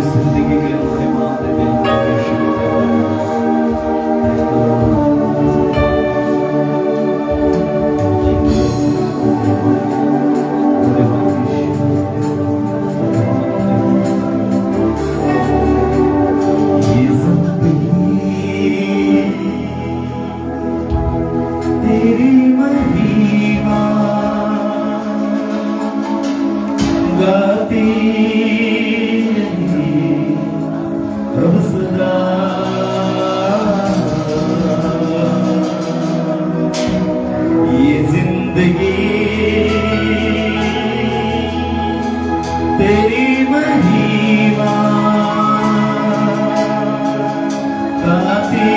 जिंदगी के लम्हे मार तेरी महिमा गाती अब सदा ये जिंदगी तेरी महिमा गाती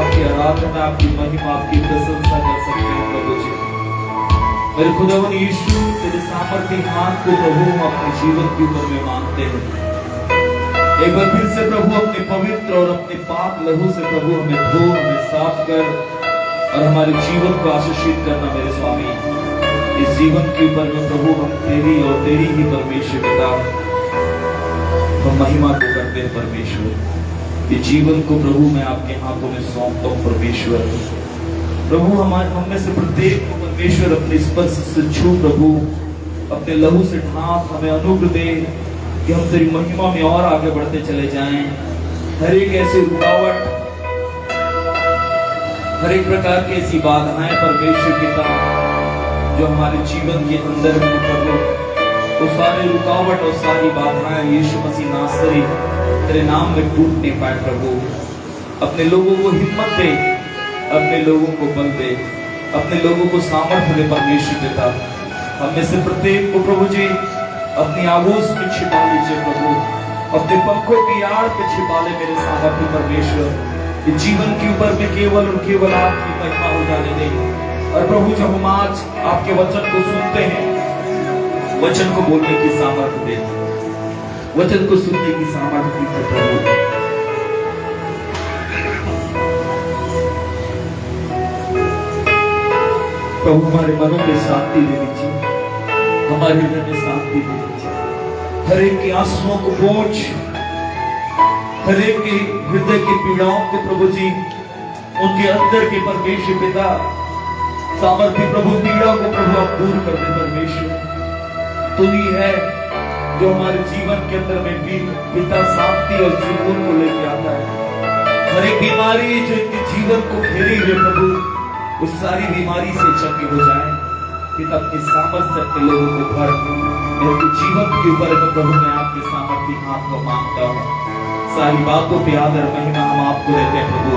आपकी आराधना, आपकी महिमा, आपकी प्रशंसा कर सकते हैं प्रभु जी। मेरे खुदावन यीशु, तेरे सामर्थ्य हाथ को प्रभु हम अपने जीवन के ऊपर में मांगते हैं। एक बार फिर से प्रभु अपने पवित्र और अपने पाक लहू से प्रभु हमें धो, हमें साफ कर और हमारे जीवन को आशीषित करना मेरे स्वामी। इस जीवन के ऊपर में प्रभु हम तेरी और तेरी ही परमेश्वर पिता हम महिमा को करते हैं परमेश्वर। इस जीवन को प्रभु मैं आपके हाथों में सौंपता हूँ परमेश्वर। प्रभु हम में से प्रत्येक को परमेश्वर अपने स्पर्श से छू, प्रभु अपने लहू से ढांप, हमें अनुग्रह दे कि हम तेरी महिमा में और आगे बढ़ते चले जाएं। हर एक ऐसी रुकावट, हर एक प्रकार की ऐसी बाधाएं परमेश्वर पिता जो हमारे जीवन के अंदर में प्रभु, वो सारे रुकावट और सारी बाधाएं यीशु मसीह नासरी तेरे नाम में टूट नहीं पाए प्रभु। अपने लोगों को हिम्मत दे, अपने लोगों को बल दे, अपने लोगों को सामर्थ्य दे परमेश्वर पिता। हम में से प्रत्येक को प्रभु जी अपनी आगोश में छिपा लीजिए प्रभु, अपने पंखों की आड़ पे छिपा ले मेरे सामर्थ्य परमेश्वर। इस जीवन के ऊपर में केवल और केवल आपकी महिमा हो जाने दे। और प्रभु जब हम आज आपके वचन को सुनते हैं, वचन को बोलने की सामर्थ्य दे, वचन को सुनने की सामर्थ्य दे प्रभु। प्रभु हमारे मनों में शांति दे दीजिए, हमारे हृदय में शांति दे दीजिए। हर एक के आंसुओं को पोंछ, हर एक के हृदय की पीड़ाओं को प्रभु जी उनके अंदर के परमेश्वर पिता सामर्थ्य प्रभु पीड़ा को प्रभु आप दूर कर दे परमेश्वर। तू ही है जो हमारे जीवन के अंदर में भी पिता शांति और सुकून को लेके आता है। हर एक बीमारी जो इनके जीवन को घेरी हुई प्रभु, उस सारी बीमारी से चंगी हो जाए पिता। अपने सामर्थ्य अपने लोगों को भर, मेरे जीवन के ऊपर प्रभु मैं आपके सामर्थ्य हाथ को मांगता हूँ। सारी बातों पे आदर महिमा हम आपको देते हैं प्रभु।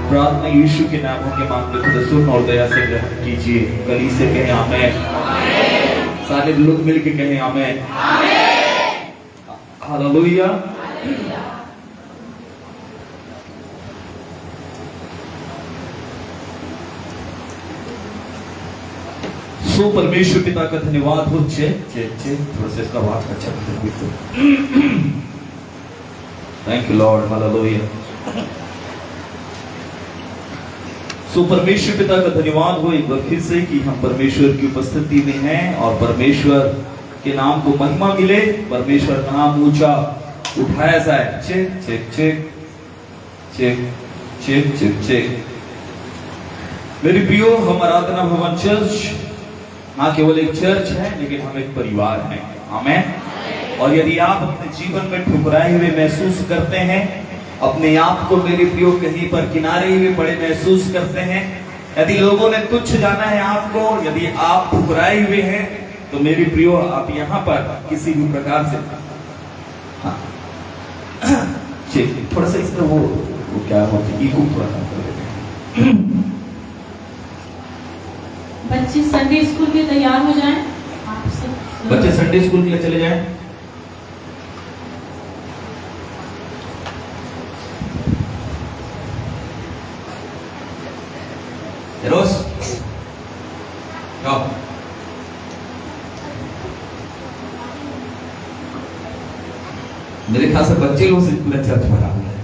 प्रार्थना यीशु के नामों के मांगते खुद सुन और दया से ग्रहण कीजिए। गली से कहें आमेन, सारे लोग मिलके कहें आमेन, हालेलुया। सो परमेश्वर पिता का धन्यवाद हो। थोड़ा सा इसका आवाज अच्छा थैंक यू लॉर्ड, हालेलुया। सो परमेश्वर पिता का धन्यवाद हो एक बार फिर से कि हम परमेश्वर की उपस्थिति में हैं और परमेश्वर के नाम को महिमा मिले, परमेश्वर का नाम ऊंचा उठाया जाए। Check check check check check check check. मेरे प्रियो, हम आराधना भवन चर्च ना केवल एक चर्च है लेकिन हम एक परिवार हैं, आमेन। और यदि आप अपने जीवन में ठुकराए हुए महसूस करते हैं, अपने आप को मेरे प्रियो कहीं पर किनारे हुए पड़े महसूस करते हैं, यदि लोगों ने तुच्छ जाना है आपको, यदि आप ठुकराए हुए हैं, तो मेरे प्रियो आप यहाँ पर किसी भी प्रकार से थोड़ा सा इसका वो क्या होता है, थोड़ा सा बच्चे संडे स्कूल के तैयार हो जाएं। बच्चे संडे स्कूल के लिए चले जाएं। रोज मेरे ख्याल से बच्चे लोग से पूरा चर्च भरा हुआ है।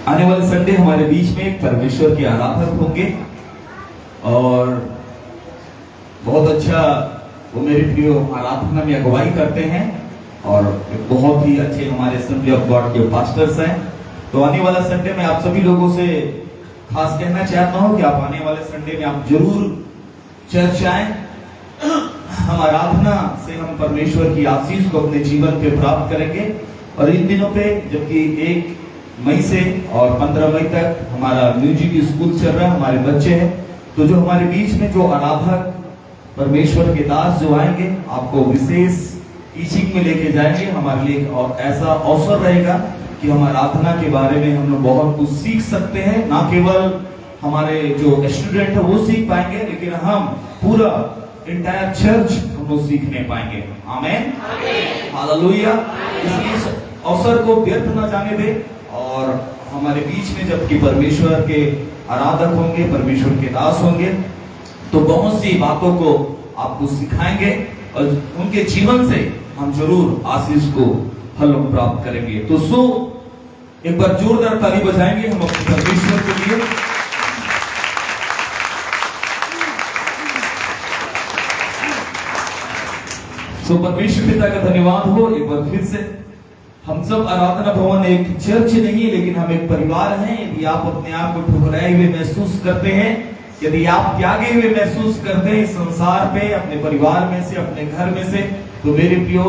आने वाले संडे हमारे बीच में परमेश्वर के आराधक होंगे और बहुत अच्छा वो मेरे प्रियो आराधना में अगुवाई करते हैं और बहुत ही अच्छे हमारे असेंबली ऑफ गॉड के पास्टर्स हैं। तो आने वाला संडे में आप सभी लोगों से खास कहना चाहता हूं कि आप आने वाले संडे में आप जरूर चर्च आए। हम आराधना से हम परमेश्वर की आशीष को अपने जीवन पे प्राप्त करेंगे। और इन दिनों पे जबकि 1 मई से और 15 मई तक हमारा म्यूजिक स्कूल चल रहा है, हमारे बच्चे हैं, तो जो हमारे बीच में जो आराधक परमेश्वर के दास जो आएंगे आपको विशेष टीचिंग में लेके जाएंगे। हमारे लिए और ऐसा अवसर रहेगा कि हम आराधना के बारे में हम लोग बहुत कुछ सीख सकते हैं। ना केवल हमारे जो स्टूडेंट है वो सीख पाएंगे, लेकिन हम पूरा इंटायर चर्च हम लोग सीखने पाएंगे। आमेन, हालेलुया। इसलिए इस अवसर को व्यर्थ न जाने दे, और हमारे बीच में जबकि परमेश्वर के आराधक होंगे, परमेश्वर के दास होंगे, तो बहुत सी बातों को आपको सिखाएंगे और उनके जीवन से हम जरूर आशीष को फल प्राप्त करेंगे। तो एक बार जोरदार ताली बजाएंगे हम अपने परमेश्वर के लिए। परमेश्वर पिता का धन्यवाद हो। एक बार फिर से हम सब आराधना भवन एक चर्च नहीं, लेकिन हम एक परिवार हैं। यदि आप अपने आप को ठुकराए हुए महसूस करते हैं, यदि आप त्यागे हुए महसूस करते हैं इस संसार पे, अपने परिवार में से, अपने घर में से, तो मेरे प्रियो,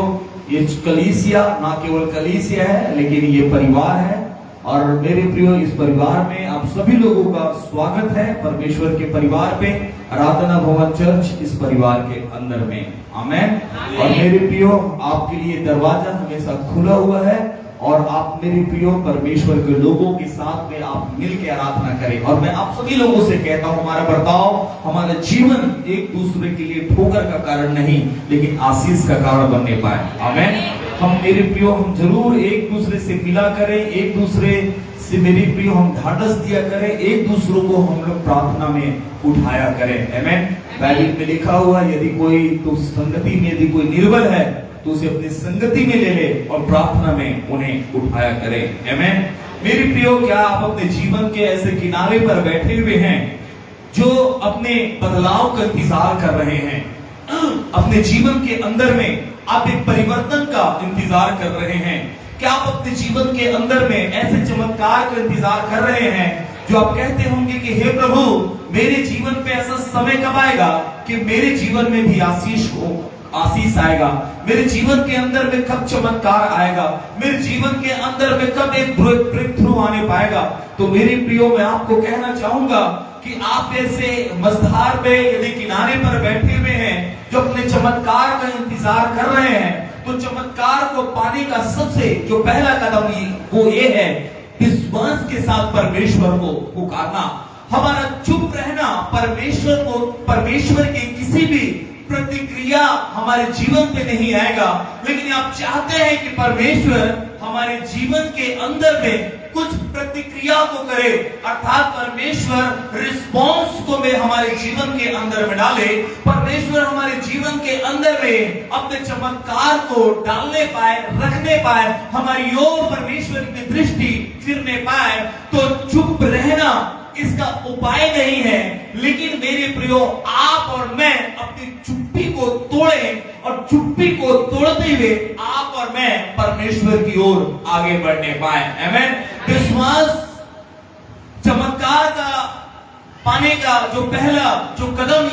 ये कलीसिया ना केवल कलीसिया है, लेकिन ये परिवार है। और मेरे प्रियो, इस परिवार में आप सभी लोगों का स्वागत है, परमेश्वर के परिवार पे, आराधना भवन चर्च इस परिवार के अंदर में। आमेन। और मेरे प्रियो, आपके लिए दरवाजा हमेशा खुला हुआ है, और आप मेरे प्रियो परमेश्वर के लोगों के साथ में आप मिलकर आराधना करें। और मैं आप सभी लोगों से कहता हूं, हमारा बर्ताव, हमारा जीवन एक दूसरे के लिए ठोकर का कारण नहीं, लेकिन आशीष का कारण बनने पाए। आमेन। हम मेरे प्रियो, हम जरूर एक दूसरे से मिला करें, एक दूसरे से मेरे प्रियो हम ढाढ़स दिया करें, एक दूसरों को हम लोग प्रार्थना में उठाया करें। आमेन। बाइबल में लिखा हुआ, यदि कोई तो संगति में यदि कोई निर्बल है तो उसे अपनी संगति में ले ले और प्रार्थना में उन्हें उठाया करें। आमेन। मेरे प्रियो, क्या आप अपने जीवन के ऐसे किनारे पर बैठे हुए हैं जो अपने बदलाव का इंतजार कर रहे हैं? अपने जीवन के अंदर में आप एक परिवर्तन का इंतजार कर रहे हैं? क्या आप अपने जीवन के अंदर में ऐसे चमत्कार का इंतजार कर रहे हैं जो आप कहते होंगे कि हे प्रभु, मेरे जीवन पे ऐसा समय कब आएगा कि मेरे जीवन में भी आशीष आएगा, मेरे जीवन के अंदर में कब चमत्कार आएगा, मेरे जीवन के अंदर में कब एक ब्रेक थ्रू आने पाएगा? तो मेरे प्रियो, मैं आपको कहना चाहूंगा कि आप ऐसे मझधार पे यदि किनारे पर बैठे हुए हैं जो अपने चमत्कार का इंतजार कर रहे हैं, तो चमत्कार को पाने का सबसे जो पहला कदम वो ये है, विश्वास के साथ परमेश्वर को पुकारना। हमारा चुप रहना परमेश्वर के किसी भी प्रतिक्रिया हमारे जीवन पे नहीं आएगा, लेकिन आप चाहते हैं कि परमेश्वर हमारे जीवन के अंदर में कुछ प्रतिक्रिया को करे, अर्थात परमेश्वर रिस्पॉन्स को में हमारे जीवन के अंदर में डाले, परमेश्वर हमारे जीवन के अंदर में अपने चमत्कार को डालने पाए, रखने पाए, हमारी ओर परमेश्वर की दृष्टि फिरने पाए। तो चुप रहना इसका उपाय नहीं है, लेकिन मेरे प्रियो, आप और मैं अपनी चुप्पी को तोड़ें, और चुप्पी को तोड़ते हुए आप और मैं परमेश्वर की ओर आगे बढ़ने पाए। आमेन। विश्वास चमत्कार का पाने का जो पहला जो कदम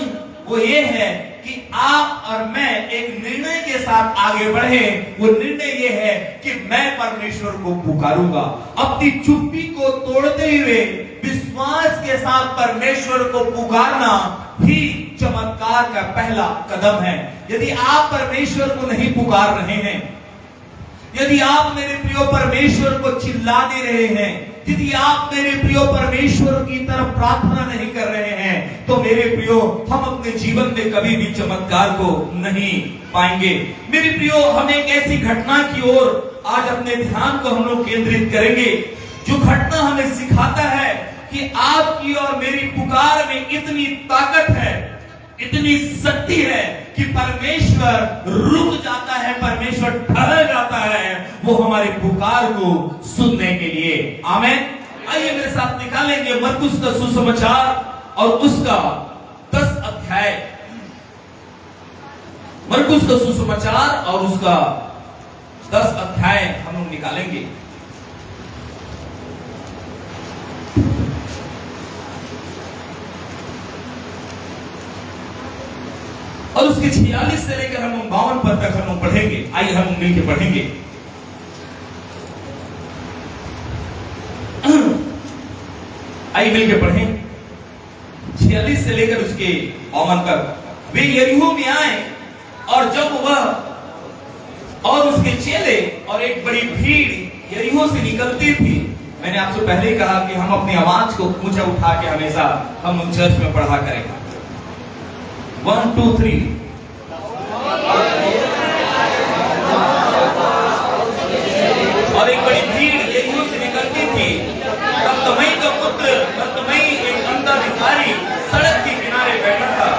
वो ये है कि आप और मैं एक निर्णय के साथ आगे बढ़े। वो निर्णय ये है कि मैं परमेश्वर को पुकारूंगा। अपनी चुप्पी को तोड़ते हुए विश्वास के साथ परमेश्वर को पुकारना ही चमत्कार का पहला कदम है। यदि आप परमेश्वर को नहीं पुकार रहे हैं, यदि आप मेरे प्रियो परमेश्वर को चिल्ला दे रहे हैं, यदि आप मेरे प्रियो परमेश्वर की तरफ प्रार्थना नहीं कर रहे हैं, तो मेरे प्रियो, हम अपने जीवन में कभी भी चमत्कार को नहीं पाएंगे। मेरे प्रियो, हम एक ऐसी घटना की ओर आज अपने ध्यान को हम लोग केंद्रित करेंगे, जो घटना हमें सिखाता है कि आपकी और मेरी पुकार में इतनी ताकत है, इतनी शक्ति है कि परमेश्वर रुक जाता है, परमेश्वर ठहर जाता है वो हमारी पुकार को सुनने के लिए। आमेन। आइए मेरे साथ निकालेंगे मरकुस का सुसमाचार और उसका 10 अध्याय। मरकुस का सुसमाचार और उसका 10 अध्याय हम लोग निकालेंगे। और उसके 46 से लेकर हम 52 पद तक हम पढ़ेंगे। आइए हम मिलकर पढ़ेंगे। आइए मिलकर पढ़ें 46 से लेकर उसके 52 तक। वे यरीहो में आए, और जब वह और उसके चेले और एक बड़ी भीड़ यरीहो से निकलती थी। मैंने आपसे पहले ही कहा कि हम अपनी आवाज को ऊंचा उठा के हमेशा हम चर्च में पढ़ा करेंगे। 1 2 3। और एक बड़ी भीड़ यरीहो से निकलती थी। तब तमई का पुत्र बरतमई, एक अंधा भिखारी, सड़क के किनारे बैठा था।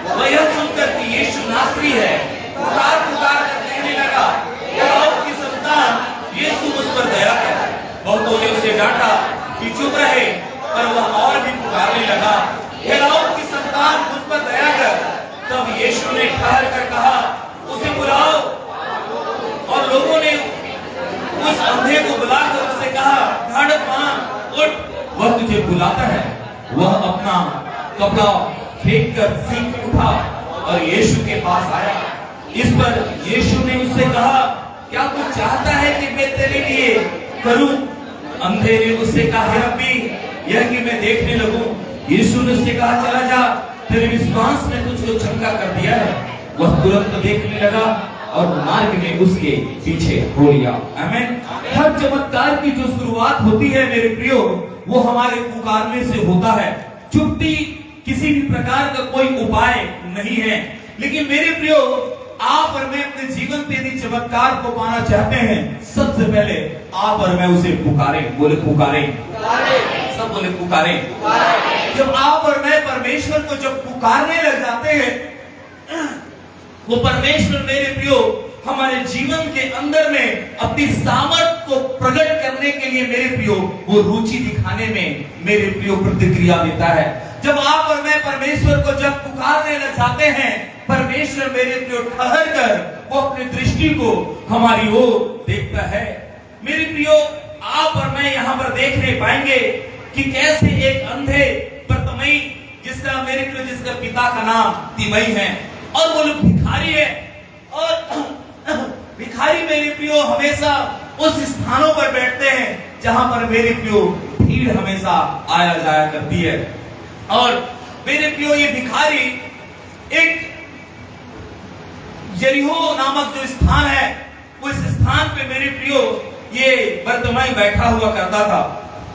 वह यह सुनकर कि यीशु नासरी है, पुकार पुकार कर कहने लगा, दाऊद की संतान, यीशु मुझ पर दया कर। बहुतों ने उसे डांटा कि चुप रहे, पर वह और भी पुकारने लगा, हे दाऊद की संतान, मुझ पर दया कर। तब यीशु ने ठहर कर कहा, उसे बुलाओ। और लोगों ने उस अंधे को बुलाकर उससे कहा, ढाढ़स उठ, वह तुझे बुलाता है। वह अपना कपड़ा फेंक कर सीख उठा और यीशु के पास आया। इस पर यीशु ने उससे कहा, क्या तू चाहता है कि मैं तेरे लिए करूं? अंधे ने उससे कहा, हे रब्बी, यह कि मैं देखने लगूं। यीशु ने उससे कहा, चला जा, तेरे विश्वास ने तुझको चंगा कर दिया है। वह तुरंत देखने लगा और मार्ग में उसके पीछे हो लिया। आमीन। हर चमत्कार की जो शुरुआत होती है मेरे प्रियो, वो हमारे पुकारने से होता है। चुप्पी किसी भी प्रकार का कोई उपाय नहीं है। लेकिन मेरे प्रियो, आप और मैं अपने जीवन पे यदि चमत्कार को पाना चाहते हैं, सबसे पहले आप और मैं उसे पुकारें। बोले पुकारें, सब बोले पुकारें। जब आप और मैं परमेश्वर को जब पुकारने लग जाते हैं, वो परमेश्वर मेरे प्रियो हमारे जीवन के अंदर में अपनी सामर्थ को प्रकट करने के लिए मेरे प्रियो वो रुचि दिखाने में मेरे प्रियो प्रतिक्रिया देता है। जब आप और मैं परमेश्वर को जब पुकारने लग जाते हैं, परमेश्वर मेरे प्रियो ठहर कर वो अपनी दृष्टि को हमारी ओर देखता है। मेरे प्रियो, आप और मैं यहाँ पर देखने पाएंगे कि कैसे एक अंधे बरतमई, जिसका मेरे प्रियो जिसका पिता का नाम तिमई है, और वो लोग भिखारी है। और भिखारी मेरे प्रियो हमेशा उस स्थानों पर बैठते हैं जहां पर मेरे प्रियो भीड़ हमेशा आया जाया करती है। और मेरे प्रियो ये भिखारी एक यरीहो नामक जो स्थान है, उस स्थान पे मेरे प्रियो ये बरतमई बैठा हुआ करता था।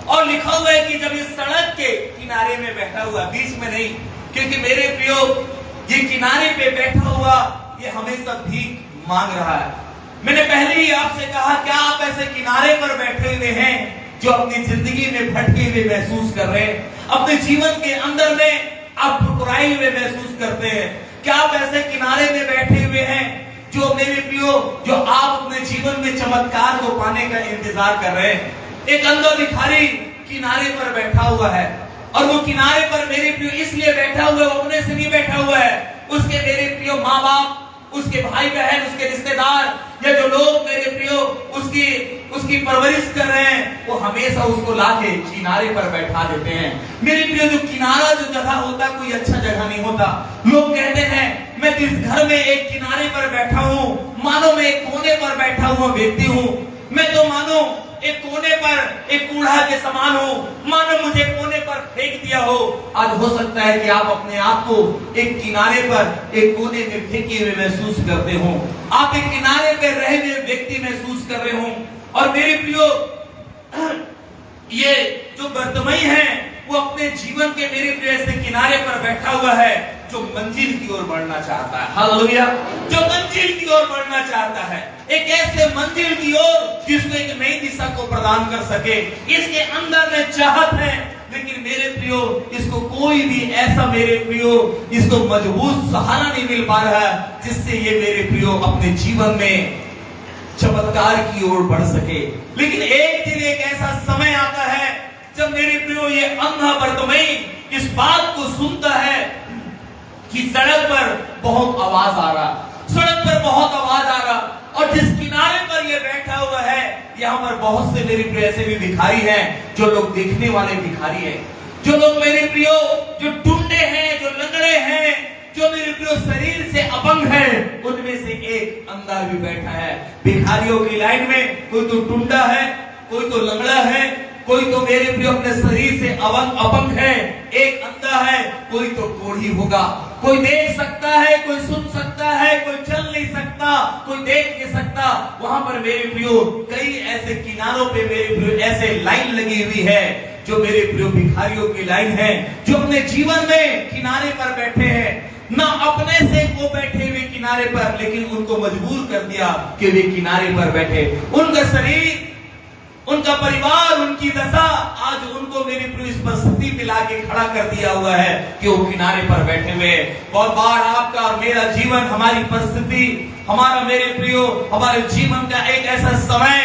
और लिखा हुआ है कि जब इस सड़क के किनारे में बैठा हुआ, बीच में नहीं, क्योंकि मेरे प्रियो ये किनारे पे बैठा हुआ ये हमेशा भीख मांग रहा है। मैंने पहले ही आपसे कहा, क्या आप ऐसे किनारे पर बैठे हुए हैं जो अपनी जिंदगी में भटके हुए महसूस कर रहे हैं, अपने जीवन के अंदर में आप ठुकराए हुए महसूस करते हैं? क्या आप ऐसे किनारे में बैठे हुए हैं जो मेरे प्रियो, जो आप अपने जीवन में चमत्कार को पाने का इंतजार कर रहे हैं? एक अंधा भिखारी किनारे पर बैठा हुआ है, और वो किनारे पर मेरे प्रियो इसलिए बैठा हुआ है, वो अपने से नहीं बैठा हुआ है। उसके मेरे प्रियो माँ बाप, उसके भाई बहन, उसके रिश्तेदार, या जो लोग मेरे प्रियो उसकी परवरिश कर रहे हैं, वो हमेशा उसको लाके किनारे पर बैठा देते हैं। मेरे प्रियो, जो किनारा जो जगह होता है, कोई अच्छा जगह नहीं होता। लोग कहते हैं, मैं इस घर में एक किनारे पर बैठा हूँ, मानो मैं एक कोने पर बैठा हुआ व्यक्ति हूँ, मैं तो मानो एक कोने पर एक कूड़ा के समान हो, मानो मुझे कोने पर फेंक दिया हो। आज हो सकता है कि आप अपने आप को एक किनारे पर, एक कोने में फेंके हुए महसूस करते हो, आप एक किनारे पर रहे हुए व्यक्ति महसूस कर रहे हो। और मेरे प्रियो, ये जो बरतमई है, वो अपने जीवन के मेरे प्रिय से किनारे पर बैठा हुआ है, जो मंजिल की ओर बढ़ना चाहता है। हालेलुया। जो मंजिल की ओर बढ़ना चाहता है, एक ऐसे मंजिल की ओर जिसको एक नई दिशा को प्रदान कर सके। इसके अंदर में चाहत है, लेकिन मेरे प्रियो इसको कोई भी ऐसा मेरे प्रियो इसको मजबूत सहारा नहीं मिल पा रहा है जिससे ये मेरे प्रियो अपने जीवन में चमत्कार की ओर बढ़ सके। लेकिन एक दिन एक ऐसा समय आता है जब मेरे प्रियो ये अंधा बरतमई इस बात को सुनता है कि सड़क पर बहुत आवाज आ रहा, सड़क पर बहुत आवाज आ रहा, और जिस किनारे पर ये बैठा हुआ है, यहाँ पर बहुत से मेरे प्रियो ऐसे भी भिखारी हैं, जो लोग देखने वाले भिखारी हैं, जो लोग मेरे प्रियो जो टुंडे हैं, जो लंगड़े हैं, जो मेरे प्रियो शरीर से अपंग है, उनमें से एक अंधा भी बैठा है। भिखारियों की लाइन में कोई तो टुंडा है, कोई तो लंगड़ा है, कोई तो मेरे प्रियो अपने शरीर से अपंग है, एक अंधा है, कोई तो कोढ़ी होगा। कोई देख सकता है, कोई सुन सकता है, कोई चल नहीं सकता, कोई देख नहीं सकता। वहां पर मेरे प्रियो कई ऐसे किनारों पे मेरे प्रियो ऐसे लाइन लगी हुई है, जो मेरे प्रियो भिखारियों की लाइन है, जो अपने जीवन में किनारे पर बैठे हैं। ना अपने से वो बैठे हुए किनारे पर, लेकिन उनको मजबूर कर दिया कि वे किनारे पर बैठे। उनका शरीर, उनका परिवार, उनकी दशा आज उनको मेरे प्रिय इस परिस्थिति पे लाके खड़ा कर दिया हुआ है कि वो किनारे पर बैठे हुए। बहुत बार आपका और मेरा जीवन, हमारी परिस्थिति, हमारा मेरे प्रियो, हमारे जीवन का एक ऐसा समय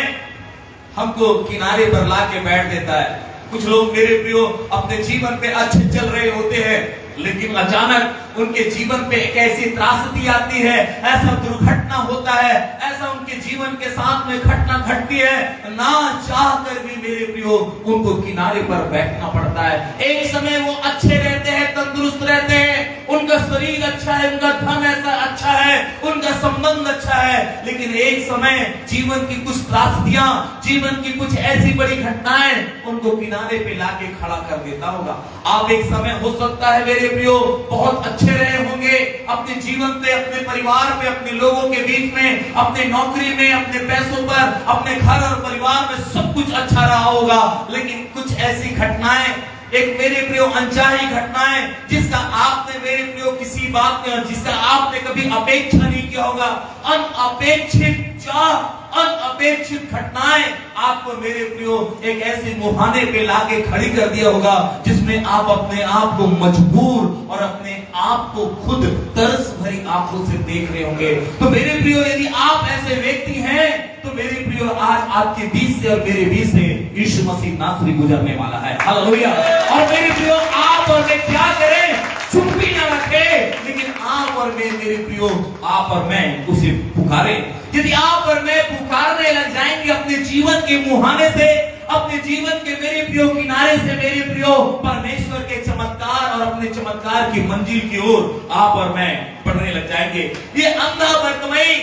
हमको किनारे पर लाके बैठ देता है। कुछ लोग मेरे प्रियो अपने जीवन पे अच्छे चल रहे होते हैं, लेकिन अचानक उनके जीवन पे एक ऐसी त्रासदी आती है, ऐसा दुर्घटना होता है, ऐसा उनके जीवन के साथ में घटना घटती है, ना चाह कर भी मेरे प्रियो उनको किनारे पर बैठना पड़ता है। एक समय वो अच्छे रहते हैं, तंदुरुस्त रहते हैं, उनका शरीर अच्छा है, उनका धन ऐसा अच्छा है, उनका संबंध अच्छा है, लेकिन एक समय जीवन की कुछ त्रासदियां, जीवन की कुछ ऐसी बड़ी घटनाएं उनको किनारे पे लाके खड़ा कर देता होगा। आप एक समय हो सकता है मेरे प्रियो बहुत अच्छे रहे होंगे अपने जीवन पे, अपने परिवार में, अपने लोगों के बीच में, अपने नौकरी में, अपने पैसों पर, अपने घर और परिवार में सब कुछ अच्छा रहा होगा, लेकिन कुछ ऐसी घटनाएं, एक मेरे प्रियो अनचाही घटनाएं, जिसका आपने मेरे प्रियो किसी बात में, जिसका आपने कभी अपेक्षा नहीं किया होगा, अनअपेक्षित चाह, अनअपेक्षित घटनाएं आपको मेरे प्रियो एक ऐसे मुहाने पे लाके खड़ी कर दिया होगा जिसमें आप अपने आप को मजबूर और अपने आप को खुद तरस भरी आंखों से देख रहे होंगे। तो मेरे प्रियो यदि आप ऐसे व्यक्ति हैं तो मेरे प्रियो आज आपके बीच से और मेरे बीच से यीशु मसीह नासरी गुजरने वाला है। हालेलुया। और मेरे प्रियो आप और मैं क्या करें, चुप भी ना रखे, लेकिन आप और मैं मेरे प्रियो, आप और मैं उसे पुकारे। यदि आप और मैं पुकारने लग जाएंगे अपने जीवन के मुहाने से, अपने जीवन के मेरे प्रियो किनारे से मेरे प्रियो परमेश्वर के चमत्कार और अपने चमत्कार की मंजिल की ओर आप और मैं बढ़ने लग जाएंगे। ये अंधा बर्तमई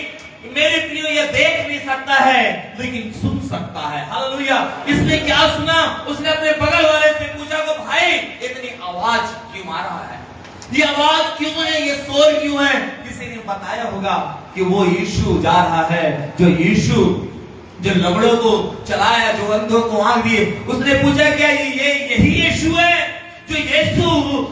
मेरे प्रियो ये देख नहीं सकता है, लेकिन सुन सकता है। हालेलुया। इसने क्या सुना? उसने अपने बगल वाले से पूछा कि भाई इतनी आवाज क्यों आ रहा है, ये आवाज क्यों है, ये शोर क्यों है? किसी ने बताया होगा कि वो यीशु जा रहा है, जो यीशु जो लंगड़ों को चलाया, जो अंधों को आंख दिए। उसने पूछा क्या ये यही यीशु है जो यीशु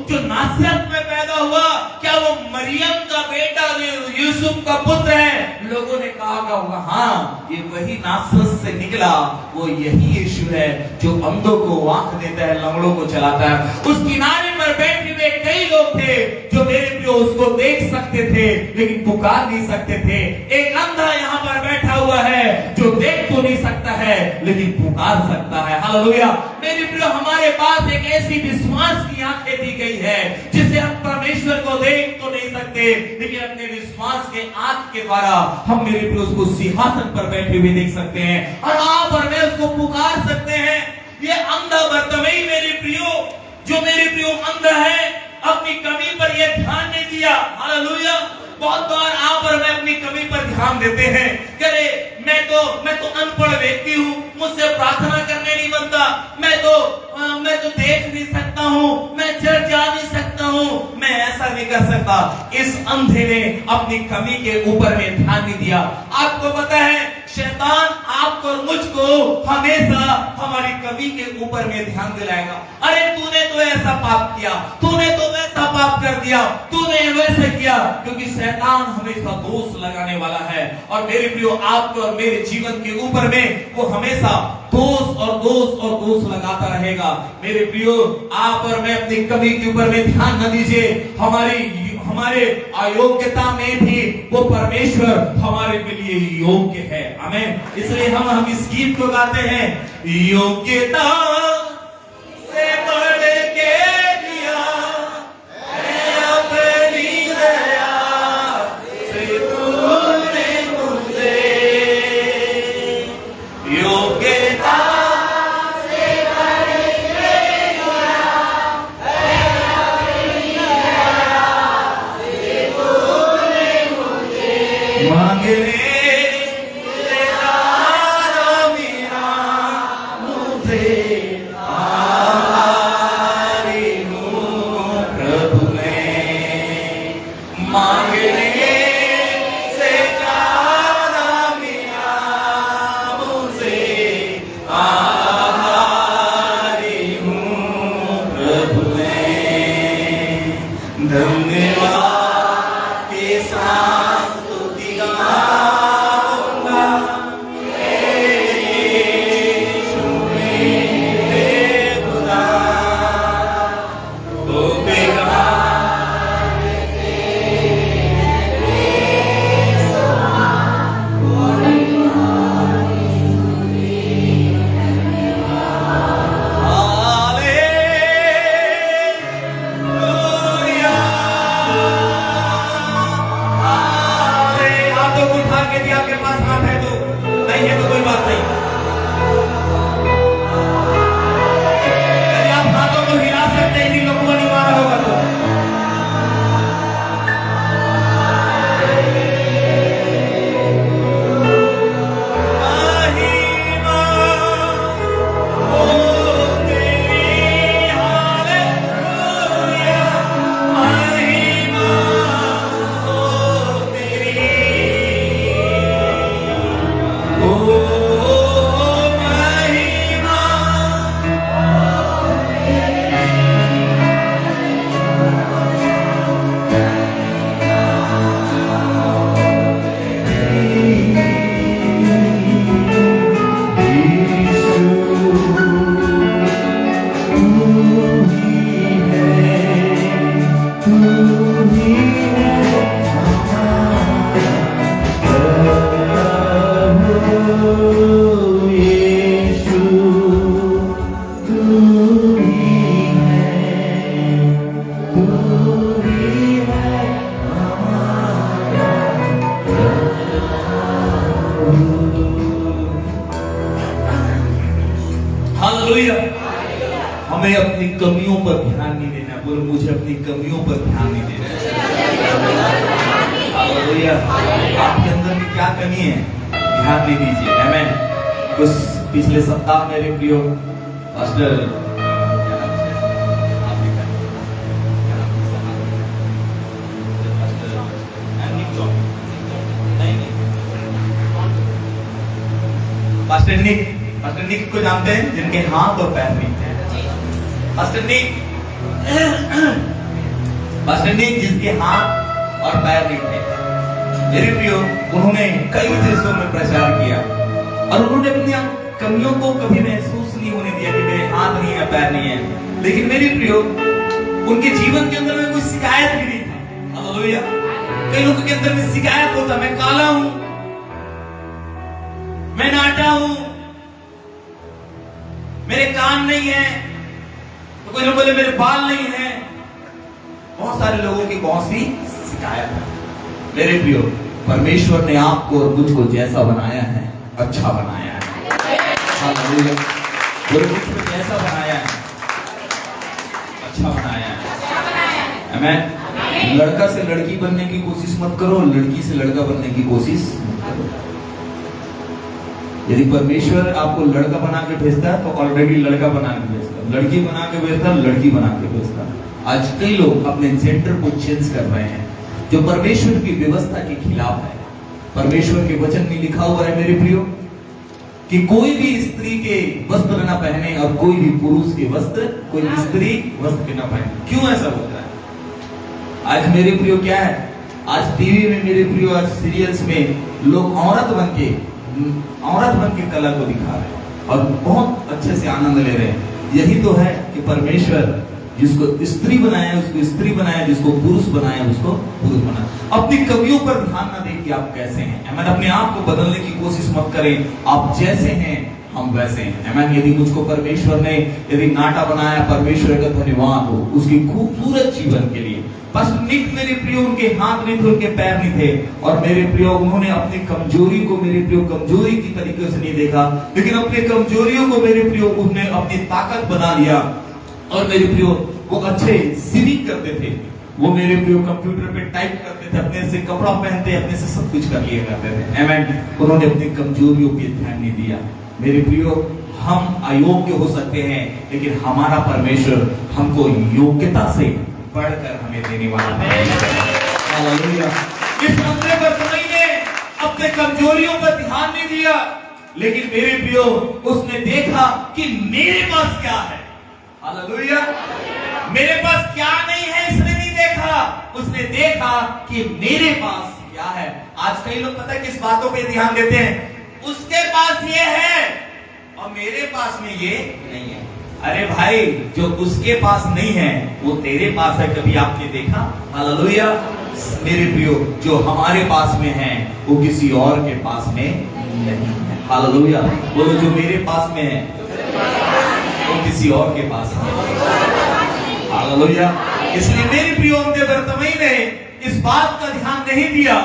जो नासरत में पैदा हुआ? क्या वो मरियम का बेटा यूसुफ का पुत्र है? लोगों ने कहा होगा हाँ ये वही नासरत से निकला, वो यही यीशु है जो अंधों को आंख देता है, लंगड़ों को चलाता है। उस किनारे पर बैठे हुए कई लोग थे जो मेरे प्रियो उसको देख सकते थे लेकिन पुकार नहीं सकते थे। एक अंधा यहाँ पर बैठा हुआ है जो देख तो नहीं सकता है लेकिन पुकार सकता है। हालेलुया। मेरे प्रियो हमारे पास एक ऐसी विश्वास की आंखें दी गई है जिसे हम परमेश्वर को देख तो नहीं सकते, लेकिन अपने विश्वास के आंख के द्वारा हम मेरे प्रियो उसको सिंहासन पर बैठे हुए देख सकते हैं और आप और मैं उसको पुकार सकते हैं। ये अंधा बर्तमई मेरे प्रियो, जो मेरे प्रियो अंधा है, अपनी कमी पर ये ध्यान नहीं दिया। हालेलुया। बहुत बार आप और मैं अपनी कमी पर ध्यान देते हैं, करे मैं तो अनपढ़ व्यक्ति हूँ, मुझसे प्रार्थना करने नहीं बनता, मैं तो देख नहीं सकता हूँ, मैं चर्च जा नहीं सकता हूँ, मैं ऐसा नहीं कर सकता। इस अंधे ने अपनी कमी के ऊपर में ध्यान नहीं दिया। आपको पता है शैतान आपको और मुझको हमेशा हमारी कमी के ऊपर में ध्यान दिलाएगा। अरे तूने तो ऐसा पाप किया, तूने तो वैसा पाप कर दिया, तूने वैसे किया, क्योंकि शैतान हमेशा दोष लगाने वाला है। और मेरे प्रियो आपको और मेरे जीवन के ऊपर में वो हमेशा दोष और दोष और दोष लगाता रहेगा। मेरे प्रियो आप और मैं अपनी कमी के ऊपर में ध्यान न दीजिए। हमारे अयोग्यता में भी वो परमेश्वर हमारे लिए योग्य है। आमीन। इसलिए हम इस गीत को गाते हैं, योग्यता से बढ़ के दिया है अपनी दया से तूने मुझे, योग्यता मांगने से तारा मेरा मुझे आभारी हूँ प्रभु मैं, मांगने से तारा मेरा मुझे आभारी हूँ प्रभु मैं। धन्यवाद हमें अपनी कमियों पर ध्यान नहीं देना। बोलो, मुझे अपनी कमियों पर ध्यान नहीं देना। हालेलुया। आपके अंदर में क्या कमी है, ध्यान नहीं दीजिए। आमीन। कुछ पिछले सप्ताह मेरे प्रियो पास्टर पास्टर निक को जानते हैं, जिनके हाथ और पैर नहीं थे। पास्टर निक जिसके हाथ और पैर नहीं थे। मेरे प्रियो, उन्होंने कई देशों में प्रचार किया और उन्होंने अपनी कमियों को कभी महसूस नहीं होने दिया कि मेरे हाथ नहीं है, पैर नहीं है। लेकिन मेरे प्रियो, उनके जीवन के अंदर में कोई शिकायत भी नहीं था। हालेलुया। कई लोगों के अंदर में शिकायत होता, मैं काला हूं, मैं नाटा हूं, मेरे कान नहीं है, तो कोई लोग बोले मेरे बाल नहीं है। बहुत सारे लोगों की बहुत सी शिकायत है। मेरे प्रियो, परमेश्वर ने आपको और मुझको जैसा बनाया है, अच्छा बनाया है। हालेलुया। बोले, मुझको जैसा बनाया है, अच्छा बनाया है। आमीन। लड़का से लड़की बनने की कोशिश मत करो, लड़की से लड़का बनने की कोशिश मत करो। यदि परमेश्वर आपको लड़का बना के भेजता है तो ऑलरेडी लड़का बना के भेजता है, लड़की बना के भेजता है, लड़की बना के भेजता है। आज कई लोग अपने जेंडर को चेंज कर रहे हैं, जो परमेश्वर की व्यवस्था के खिलाफ है। परमेश्वर के वचन में लिखा हुआ है मेरे प्रियो कि कोई भी स्त्री के वस्त्र न पहने और कोई भी पुरुष के वस्त्र, कोई भी स्त्री वस्त्र के न पहने। क्यों ऐसा होता है? आज मेरे प्रियो क्या है, आज टीवी में मेरे प्रियो, आज सीरियल्स में लोग औरत बन के कला को दिखा रहे हैं और बहुत अच्छे से आनंद ले रहे हैं। यही तो है कि परमेश्वर जिसको स्त्री बनाया उसको स्त्री बनाया, जिसको पुरुष बनाया उसको पुरुष बनाया। अपनी कमियों पर ध्यान न दें कि आप कैसे हैं। आमीन। अपने आप को बदलने की कोशिश मत करें। आप जैसे हैं हम वैसे हैं। आमीन। यदि मुझको परमेश्वर ने यदि नाटा बनाया, परमेश्वर का धन्यवाद हो उसकी खूबसूरत जीवन के लिए। बस निक मेरे प्रियो, उनके हाथ नहीं थे, उनके पैर नहीं थे, और मेरे प्रियो उन्होंने अपनी कमजोरी को मेरे प्रियो कमजोरी की तरीके से नहीं देखा, लेकिन अपने कमजोरियों को मेरे प्रियो उन्होंने अपनी ताकत बना लिया। और मेरे प्रियो, वो अच्छे सिविंग करते थे, वो मेरे प्रियो कंप्यूटर पे टाइप करते थे, अपने से कपड़ा पहनते, अपने से सब कुछ कर लिया करते थे। आमीन। उन्होंने अपनी कमजोरियों पे ध्यान नहीं दिया। मेरे प्रियो, हम अयोग्य हो सकते हैं, लेकिन हमारा परमेश्वर हमको योग्यता से बढ़कर हमें देने वाला है। हालेलुया। इस बंदे पर तुम्हीं ने अपने कमजोरियों पर ध्यान नहीं दिया, लेकिन मेरे प्रियो, उसने देखा कि मेरे पास क्या है। हालेलुया। मेरे पास क्या नहीं है इसने नहीं देखा, उसने देखा कि मेरे पास क्या है। आज कई लोग पता है किस बातों पे ध्यान देते हैं, उसके पास ये है और मेरे पास में ये नहीं है। अरे भाई, जो उसके पास नहीं है वो तेरे पास है। कभी आपने देखा? हालेलुया। मेरे प्रियो, जो हमारे पास में है वो किसी और के पास में नहीं है। हालेलुया। बोलो, जो मेरे पास में है वो किसी और के पास में। हालेलुया। इसलिए मेरे प्रियो, उनके बर्तमई ने इस बात का ध्यान नहीं दिया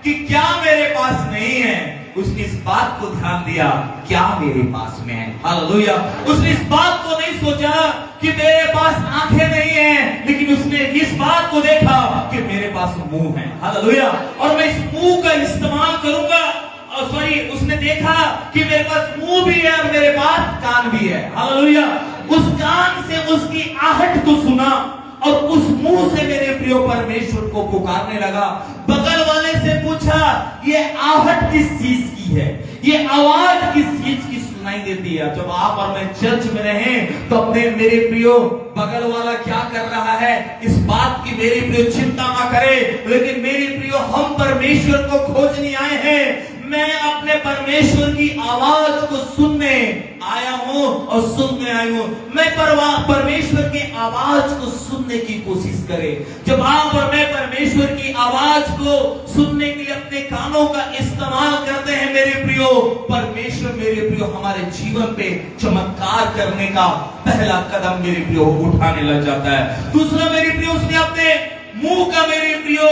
कि क्या मेरे पास नहीं है, उसने इस बात को ध्यान दिया क्या मेरे पास में है। हालेलुया। उसने इस बात को नहीं सोचा कि मेरे पास आंखें नहीं है, लेकिन उसने इस बात को देखा कि मेरे पास मुंह है। हालेलुया। और मैं इस मुंह का इस्तेमाल करूंगा। और सॉरी, उसने देखा कि मेरे पास मुंह भी है और मेरे पास कान भी है। हालेलुया। उस कान से उसकी आहट को सुना और उस मुंह से मेरे प्रिय परमेश्वर को पुकारने लगा। बगल वाले से पूछा, ये आहट किस चीज की है, ये आवाज किस चीज की सुनाई देती है? जब आप और मैं चर्च में रहे तो अपने मेरे प्रियो बगल वाला क्या कर रहा है इस बात की मेरे प्रियो चिंता ना करे, लेकिन मेरे प्रियो हम परमेश्वर को खोजने आए हैं। मैं अपने परमेश्वर की आवाज को सुनने आया हूं और सुनने आई हूं। मैं परमेश्वर की आवाज को सुनने की कोशिश करें। जब आप और मैं परमेश्वर की आवाज को सुनने के लिए अपने कानों का इस्तेमाल करते हैं मेरे प्रियो, परमेश्वर मेरे प्रियो हमारे जीवन पे चमत्कार करने का पहला कदम मेरे प्रियो उठाने लग जाता है। दूसरा मेरे प्रियो, उसने अपने मुंह का मेरे प्रियो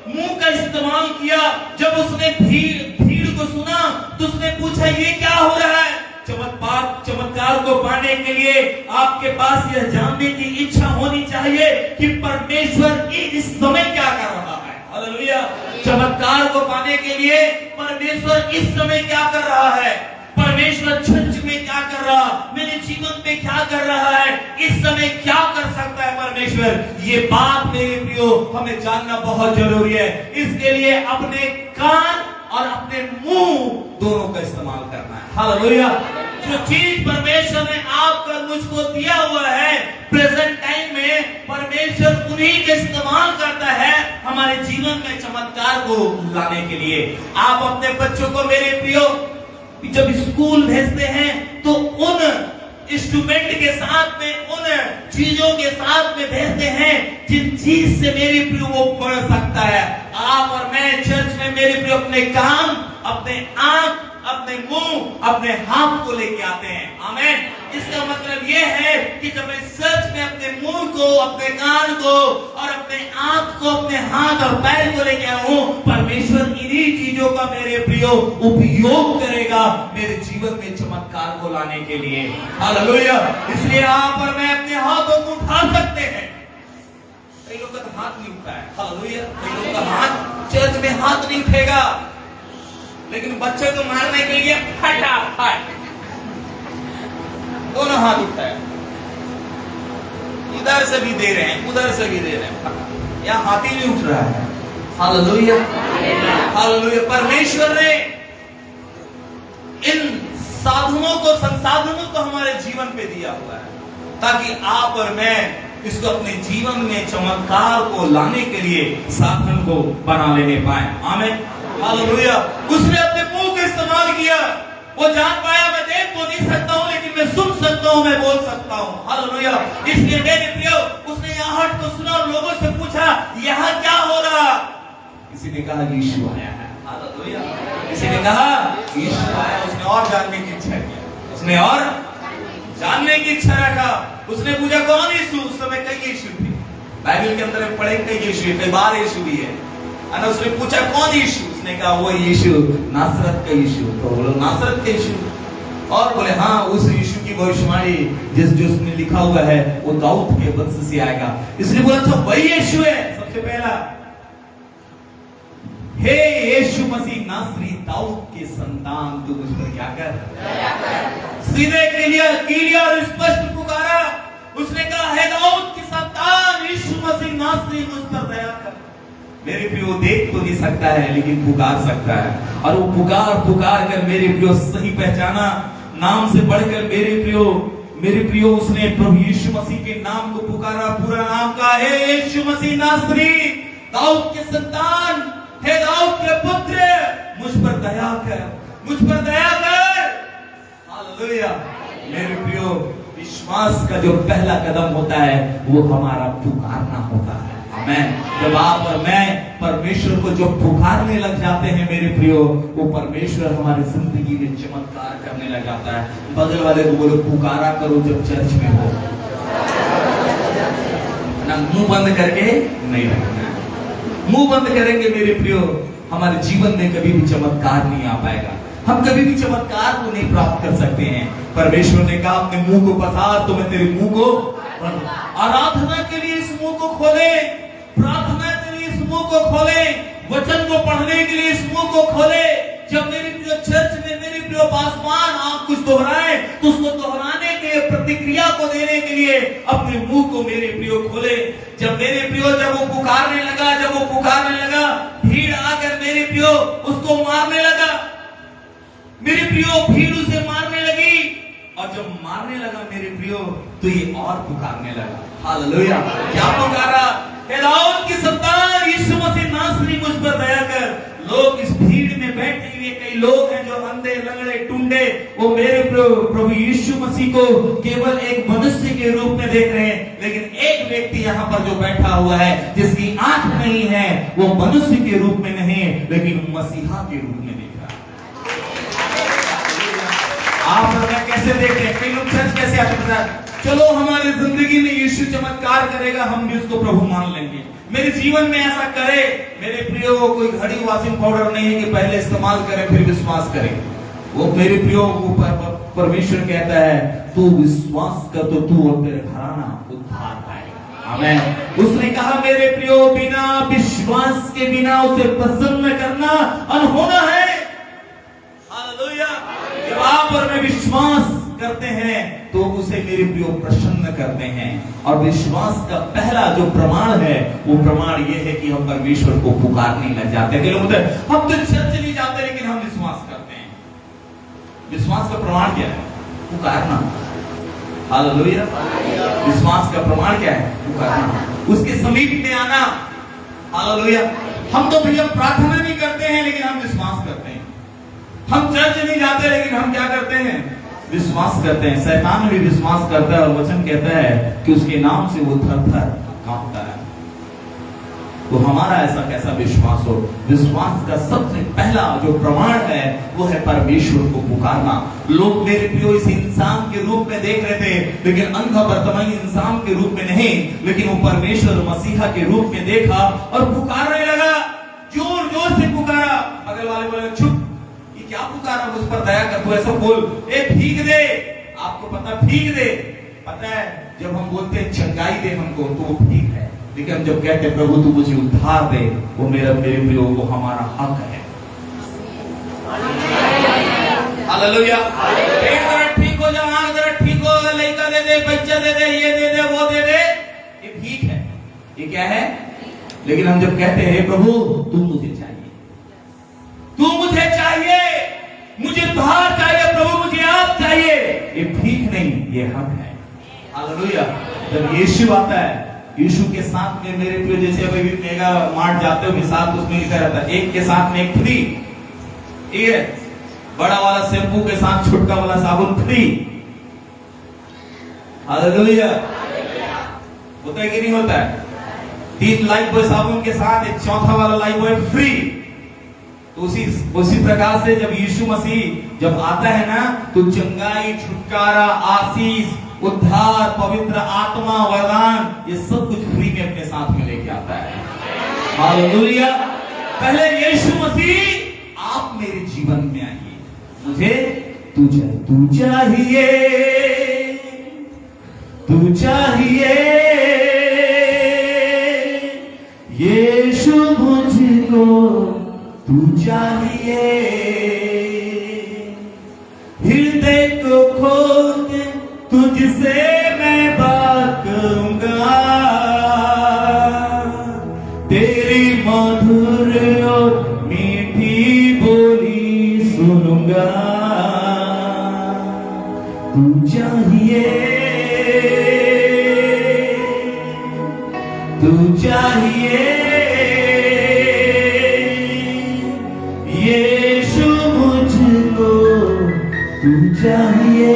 मुंह का इस्तेमाल किया। जब उसने भीड़ को सुना तो उसने पूछा, ये क्या हो रहा है? चमत्कार चमत्कार को पाने के लिए आपके पास यह जानने की इच्छा होनी चाहिए कि परमेश्वर इस समय क्या कर रहा है। हालेलुया। चमत्कार को पाने के लिए परमेश्वर इस समय क्या कर रहा है, परमेश्वर चर्च में क्या कर रहा, मेरे जीवन में क्या कर रहा है, इस समय क्या कर सकता है परमेश्वर, ये बात मेरे प्रियो हमें जानना बहुत जरूरी है। इसके लिए अपने कान और अपने मुंह दोनों का इस्तेमाल करना है। हालेलुया। जो चीज परमेश्वर ने आपका मुझको दिया हुआ है प्रेजेंट टाइम में, परमेश्वर उन्हीं का इस्तेमाल करता है हमारे जीवन में चमत्कार को लाने के लिए। आप अपने बच्चों को मेरे प्रियो जब स्कूल भेजते हैं तो उन इंस्ट्रूमेंट के साथ में, उन चीजों के साथ में भेजते हैं जिन चीज से मेरे प्रियो वो पढ़ सकता है। आप और मैं चर्च में मेरे प्रियो अपने कान, अपने आंख, अपने मुंह, अपने हाथ को लेके आते हैं। आमीन। इसका मतलब ये है कि जब मैं चर्च में अपने मुंह को, अपने कान को और अपने आंख को, अपने हाथ और पैर को लेके आऊं, परमेश्वर इन्हीं चीजों का मेरे प्रियो उपयोग करेगा मेरे जीवन में चमत्कार को लाने के लिए। हालेलुया। इसलिए आप और मैं अपने हाथों को उठा सकते हैं। कई लोगों का हाथ नहीं उठता है। हालेलुया। कई लोगों का हाथ, चर्च में हाथ नहीं उठेगा, लेकिन बच्चे को मारने के लिए फटाफट दोनों हाथ उठता है। इधर से भी दे रहे हैं, उधर से भी दे रहे हैं, यहाँ हाथ ही नहीं उठ रहा है। हालेलुया। हालेलुया। परमेश्वर ने इन साधनों को, संसाधनों को हमारे जीवन पे दिया हुआ है ताकि आप और मैं इसको अपने जीवन में चमत्कार को लाने के लिए साधन को बना लेने पाए। आमीन। हालेलुया। उसने अपने मुंह का इस्तेमाल किया। वो जान पाया मैं देख तो नहीं सकता हूं, लेकिन मैं सुन सकता हूं, मैं बोल सकता हूं। हालेलुया। इसलिए मेरे प्रियो उसने आहट को सुना और लोगों से पूछा यहाँ क्या हो रहा। किसी ने कहा यीशु आया है। हालेलुया। किसी ने कहा यीशु आया। उसने और जानने की इच्छा की, उसने और जानने की इच्छा रखा। उसने पूछा कौन यीशु। उस समय कई यीशु थे, बाइबल के अंदर पढ़े कई यीशु, कई बार यीशु भी है। उसने पूछा कौन यीशु। उसने कहा वो यीशु, नासरत का यीशु। तो बोलो नासरत का यीशु। और बोले हाँ उस यीशु की भविष्यवाणी जिसमें लिखा हुआ है वो दाऊद के वंश से आएगा। इसलिए बोला अच्छा वही यीशु है। सबसे पहला, हे यीशु मसीह नासरी, दाऊद के संतान, तू मुझ पर क्या कर। सीधे क्लियर और स्पष्ट पुकारा। उसने कहा हे दाऊद की संतान यीशु मसीह नासरी, मुझ पर दया कर। मेरे प्रियो देख तो नहीं सकता है लेकिन पुकार सकता है, और वो पुकार कर मेरे प्रियो सही पहचाना। नाम से बढ़कर मेरे प्रियो उसने प्रभु यीशु मसीह के नाम को पुकारा। पूरा नाम का हे यीशु मसीह नासरी, दाऊद के संतान, हे दाऊद के पुत्र, मुझ पर दया कर, मुझ पर दया कर। हालेलुया। मेरे प्रियो विश्वास का जो पहला कदम होता है वो हमारा पुकारना होता है। आमीन। जब आप और मैं परमेश्वर को जो पुकारने लग जाते हैं मेरे प्रियो, वो परमेश्वर हमारी जिंदगी में चमत्कार करने लग जाता है। बगल वाले को बोलो पुकारा करो जब चर्च में हो ना, मुंह बंद करके नहीं रखना। मुंह बंद करेंगे मेरे प्रियो, हमारे जीवन में कभी भी चमत्कार नहीं आ पाएगा। हम कभी भी चमत्कार को नहीं प्राप्त कर सकते हैं। परमेश्वर ने कहा अपने मुंह को पसार तो मैं तेरे मुंह को, आराधना के लिए इस मुंह को खोले, प्रार्थना के लिए इस मुंह को खोले, वचन को पढ़ने के लिए इस मुंह को खोले। जब मेरे प्रियो चर्च में मेरे प्रियो पासवान आप कुछ दोहराए तो उसको दोहराने के लिए, प्रतिक्रिया को देने के लिए अपने मुंह को मेरे प्रियो खोले। जब मेरे प्रियो जब वो पुकारने लगा, भीड़ आकर मेरे प्रियो उसको मारने लगा। मेरे प्रियो भीड़ उसे मारने लगी, और जब मारने लगा मेरे प्रियो तो ये और पुकारने लगा। हालेलुया। क्या पुकारा? हे दाऊद की संतान यीशु मसीह नासरी, मुझ पर दया कर। लोग इस भीड़ में बैठे हुए कई लोग हैं जो अंधे, लंगड़े, टुंडे, वो मेरे प्रभु यीशु मसीह को केवल एक मनुष्य के रूप में देख रहे हैं, लेकिन एक व्यक्ति यहाँ पर जो बैठा हुआ है जिसकी आंख नहीं है, वो मनुष्य के रूप में नहीं लेकिन मसीहा के रूप में देख रहा है। आप कैसे देख रहे हैं? कई लोग चर्च कैसे आते हैं, चलो हमारी जिंदगी में यीशु चमत्कार करेगा, हम भी उसको प्रभु मान लेंगे, मेरे जीवन में ऐसा करे। मेरे प्रियो, कोई घड़ी वॉशिंग पाउडर नहीं है कि पहले इस्तेमाल करें फिर विश्वास करें। वो मेरे प्रियो परमेश्वर कहता है तू विश्वास कर तो तू और तेरे घराना उद्धार पाएगा। आमीन। उसने कहा मेरे प्रियो बिना विश्वास के बिना उसे प्रसन्न करना अनहोना है। हालेलुया। जब आप और मैं विश्वास करते हैं तो उसे मेरे प्रियो प्रसन्न करते हैं। और विश्वास का पहला जो प्रमाण है वो प्रमाण ये है कि हम परमेश्वर को पुकारने लग जाते हैं। हम तो चर्च नहीं जाते लेकिन हम विश्वास करते हैं। विश्वास का प्रमाण क्या है? पुकारना। हालेलुया। विश्वास का प्रमाण क्या है? पुकारना, उसके समीप में आना। हालेलुया। हम तो भैया प्रार्थना नहीं करते हैं लेकिन हम विश्वास करते हैं। हम चर्च नहीं जाते लेकिन हम क्या करते हैं? विश्वास करते हैं। शैतान भी विश्वास करता है और वचन कहता है कि उसके नाम से वो थर-थर कांपता है। तो हमारा ऐसा कैसा विश्वास हो? विश्वास का सबसे पहला जो प्रमाण है वो है परमेश्वर को पुकारना। लोग मेरे प्रियो इस इंसान के रूप में देख रहे थे लेकिन अंधा बर्तमानी इंसान के रूप में नहीं, लेकिन वो परमेश्वर मसीहा के रूप में देखा और पुकारने लगा। जोर जोर से पुकारा। बगल वाले बोले चुप, ये क्या पुकारा? मुझ पर दया कर, तू ऐसा बोल, ए भीग दे। आपको पता भीग दे, पता है जब हम बोलते हैं चंगाई दे हमको तो वो भीग है, लेकिन हम जब कहते हैं प्रभु तू मुझे उद्धार दे, वो मेरे प्रियो को हमारा हक है। हालेलुया। पेट जरा ठीक हो जाए, आंख जरा ठीक हो, लड़का दे दे, बच्चा दे दे, ये दे दे, वो दे दे, ये भीख है। ये क्या है? लेकिन हम जब कहते हैं प्रभु तू मुझे चाहिए, तू मुझे चाहिए, मुझे उद्धार चाहिए प्रभु, मुझे आप चाहिए, ये भीख नहीं, ये हक है। हालेलुया। जब यीशु आता है, यीशु के साथ में मेरे प्रिय जैसे अभी भी मेगा मार्ट जाते हो के साथ उसमें लिखा रहता है एक के साथ में एक फ्री। ठीक है, बड़ा वाला शैम्पू के साथ छोटा वाला साबुन फ्री। हालेलुया। होता है कि नहीं होता है? 3 लाइफ बॉय साबुन के साथ एक चौथा वाला लाइफ बॉय फ्री। तो उसी प्रकार से जब यीशु मसीह जब आता है ना तो चंगाई, छुटकारा, आशीष, उद्धार, पवित्र आत्मा, वरदान, ये सब कुछ फ्री में अपने साथ में लेके आता है। हालेलुया। पहले यीशु मसीह आप मेरे जीवन में आइए, मुझे तू चाहिए, तू चाहिए, यीशु मुझको तू चाहिए, हृदय को खोल के तुझसे मैं बात करूंगा, तेरी मधुर और मीठी बोली सुनूंगा, तू चाहिए, तू चाहिए, यीशु मुझको तू चाहिए।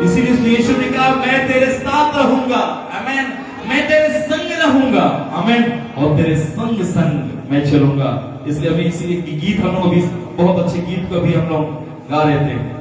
इसीलिए यीशु ने कहा मैं तेरे साथ रहूंगा। आमीन। मैं तेरे संग रहूंगा। आमीन। और तेरे संग संग मैं चलूंगा। इसलिए अभी इसीलिए गीत हम लोग अभी बहुत अच्छे गीत को भी हम लोग गा रहे थे।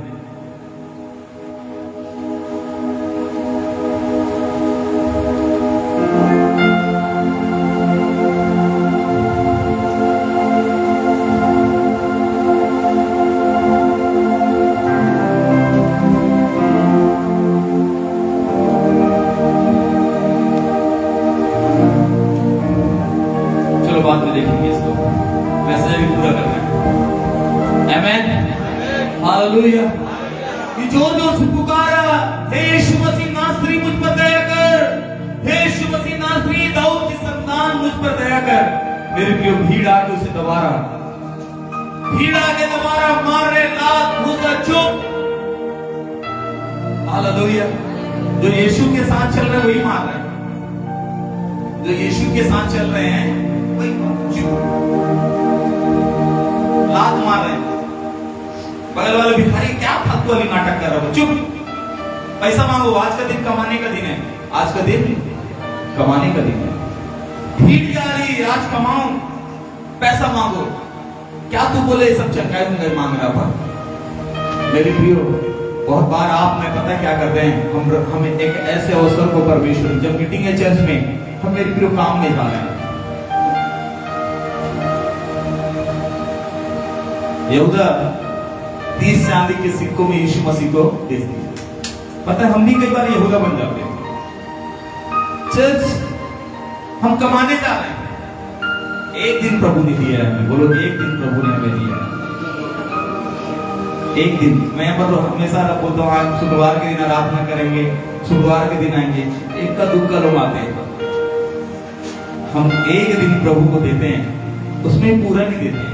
बाद में देखेंगे इसको, मैसेज भी पूरा करना है। आमीन। हालेलुया। ये जोर जोर से पुकारा, हे यीशु मसीह नासरी मुझ पर दया कर, हे यीशु मसीह नासरी दाऊद की संतान मुझ पर दया कर। मेरे प्रियो भीड़ आके उसे दोबारा मार रहे, लात घुसा चुप। हालेलुया। जो यीशु के साथ चल रहे वही मार रहे हैं, जो यीशु के साथ चल रहे हैं लात मार रहे हैं। बगल वाले भिखारी क्या फालतू वाली नाटक कर रहा हो, चुप, पैसा मांगो, आज का दिन कमाने का दिन है, आज का दिन कमाने का दिन है। भीड़ जा रही, आज कमाओ, पैसा मांगो। क्या तू बोले सब चंगाई मांग रहा पर? मेरे प्रियो बहुत बार आप में पता क्या करते हैं, हम एक ऐसे अवसर को परमेश्वर, जब मीटिंग है चर्च में, हम मेरे प्रियो काम में जा रहे हैं, यहूदा 30 चांदी के सिक्कों में यीशु मसीह को बेच दिया। पता है हम भी कई बार यहूदा बन जाते हैं। चर्च हम कमाने जा रहे हैं, एक दिन प्रभु ने दिया है हमें। बोलो एक दिन प्रभु ने हमें दिया है, एक दिन। मैं यहाँ पर हमेशा बोलता हूँ आज शुक्रवार के दिन आराधना करेंगे, शुक्रवार के दिन आएंगे, एक का दुख का लोग आते हैं। हम एक दिन प्रभु को देते हैं, उसमें पूरा नहीं देते हैं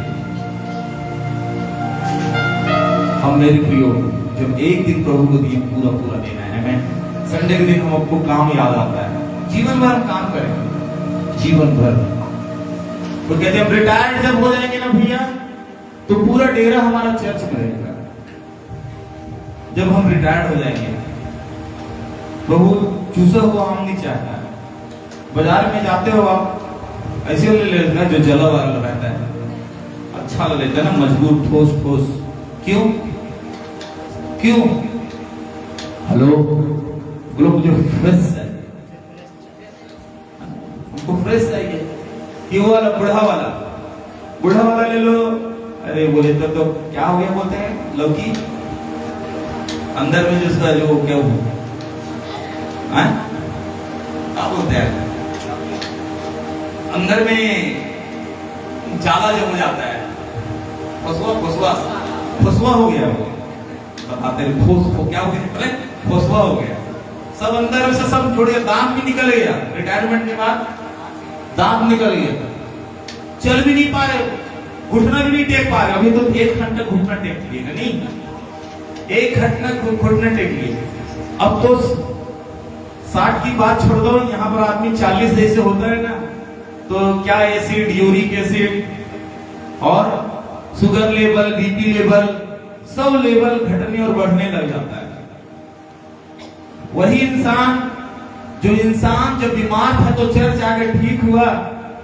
हम। मेरे प्रियो, जब एक दिन प्रभु को दिए पूरा पूरा देना है। हमें संडे के दिन हम आपको काम याद आता है, जीवन भर हम काम करेंगे, जीवन भर। तो कहते हैं रिटायर्ड जब हो जाएंगे ना भैया, तो पूरा डेरा हमारा चर्च में रहेगा। जब हम रिटायर्ड हो जाएंगे, प्रभु चूसा हुआ हम नहीं चाहता है। बाजार में जाते हो आप, ऐसे ले लेते हैं जो जला वाला रहता है, अच्छा लेते हैं ना, मजबूत ठोस ठोस। क्यों क्यों? हेलो बोलो, मुझे फ्रेश चाहिए, हमको फ्रेश चाहिए। क्यों वाला? बूढ़ा वाला ले लो। अरे बोले तो क्या हो गया बोलते हैं, लौकी अंदर में जिसका जो क्या हो क्या बोलते हैं, अंदर में जाला जम जाता है, फसुआ हो गया वो। बताते क्या हो गया, फसुआ हो गया सब अंदर से, सब छोड़ गया। दांत भी निकल गया, रिटायरमेंट के बाद दांत निकल गया, चल भी नहीं पा रहे, घुटना भी नहीं टेक पा रहे। अभी तो 1 घंटा घुटना टेक लिएगा, नहीं 1 घंटा घुटना टेक लिए। अब तो 60 की बात छोड़ दो, यहाँ पर आदमी 40 जैसे होता है ना, तो क्या एसिड, यूरिक एसिड और sugar level, BP level, sub level घटने और बढ़ने लग जाता है। वही इंसान जब बीमार था तो चर्च आकर ठीक हुआ,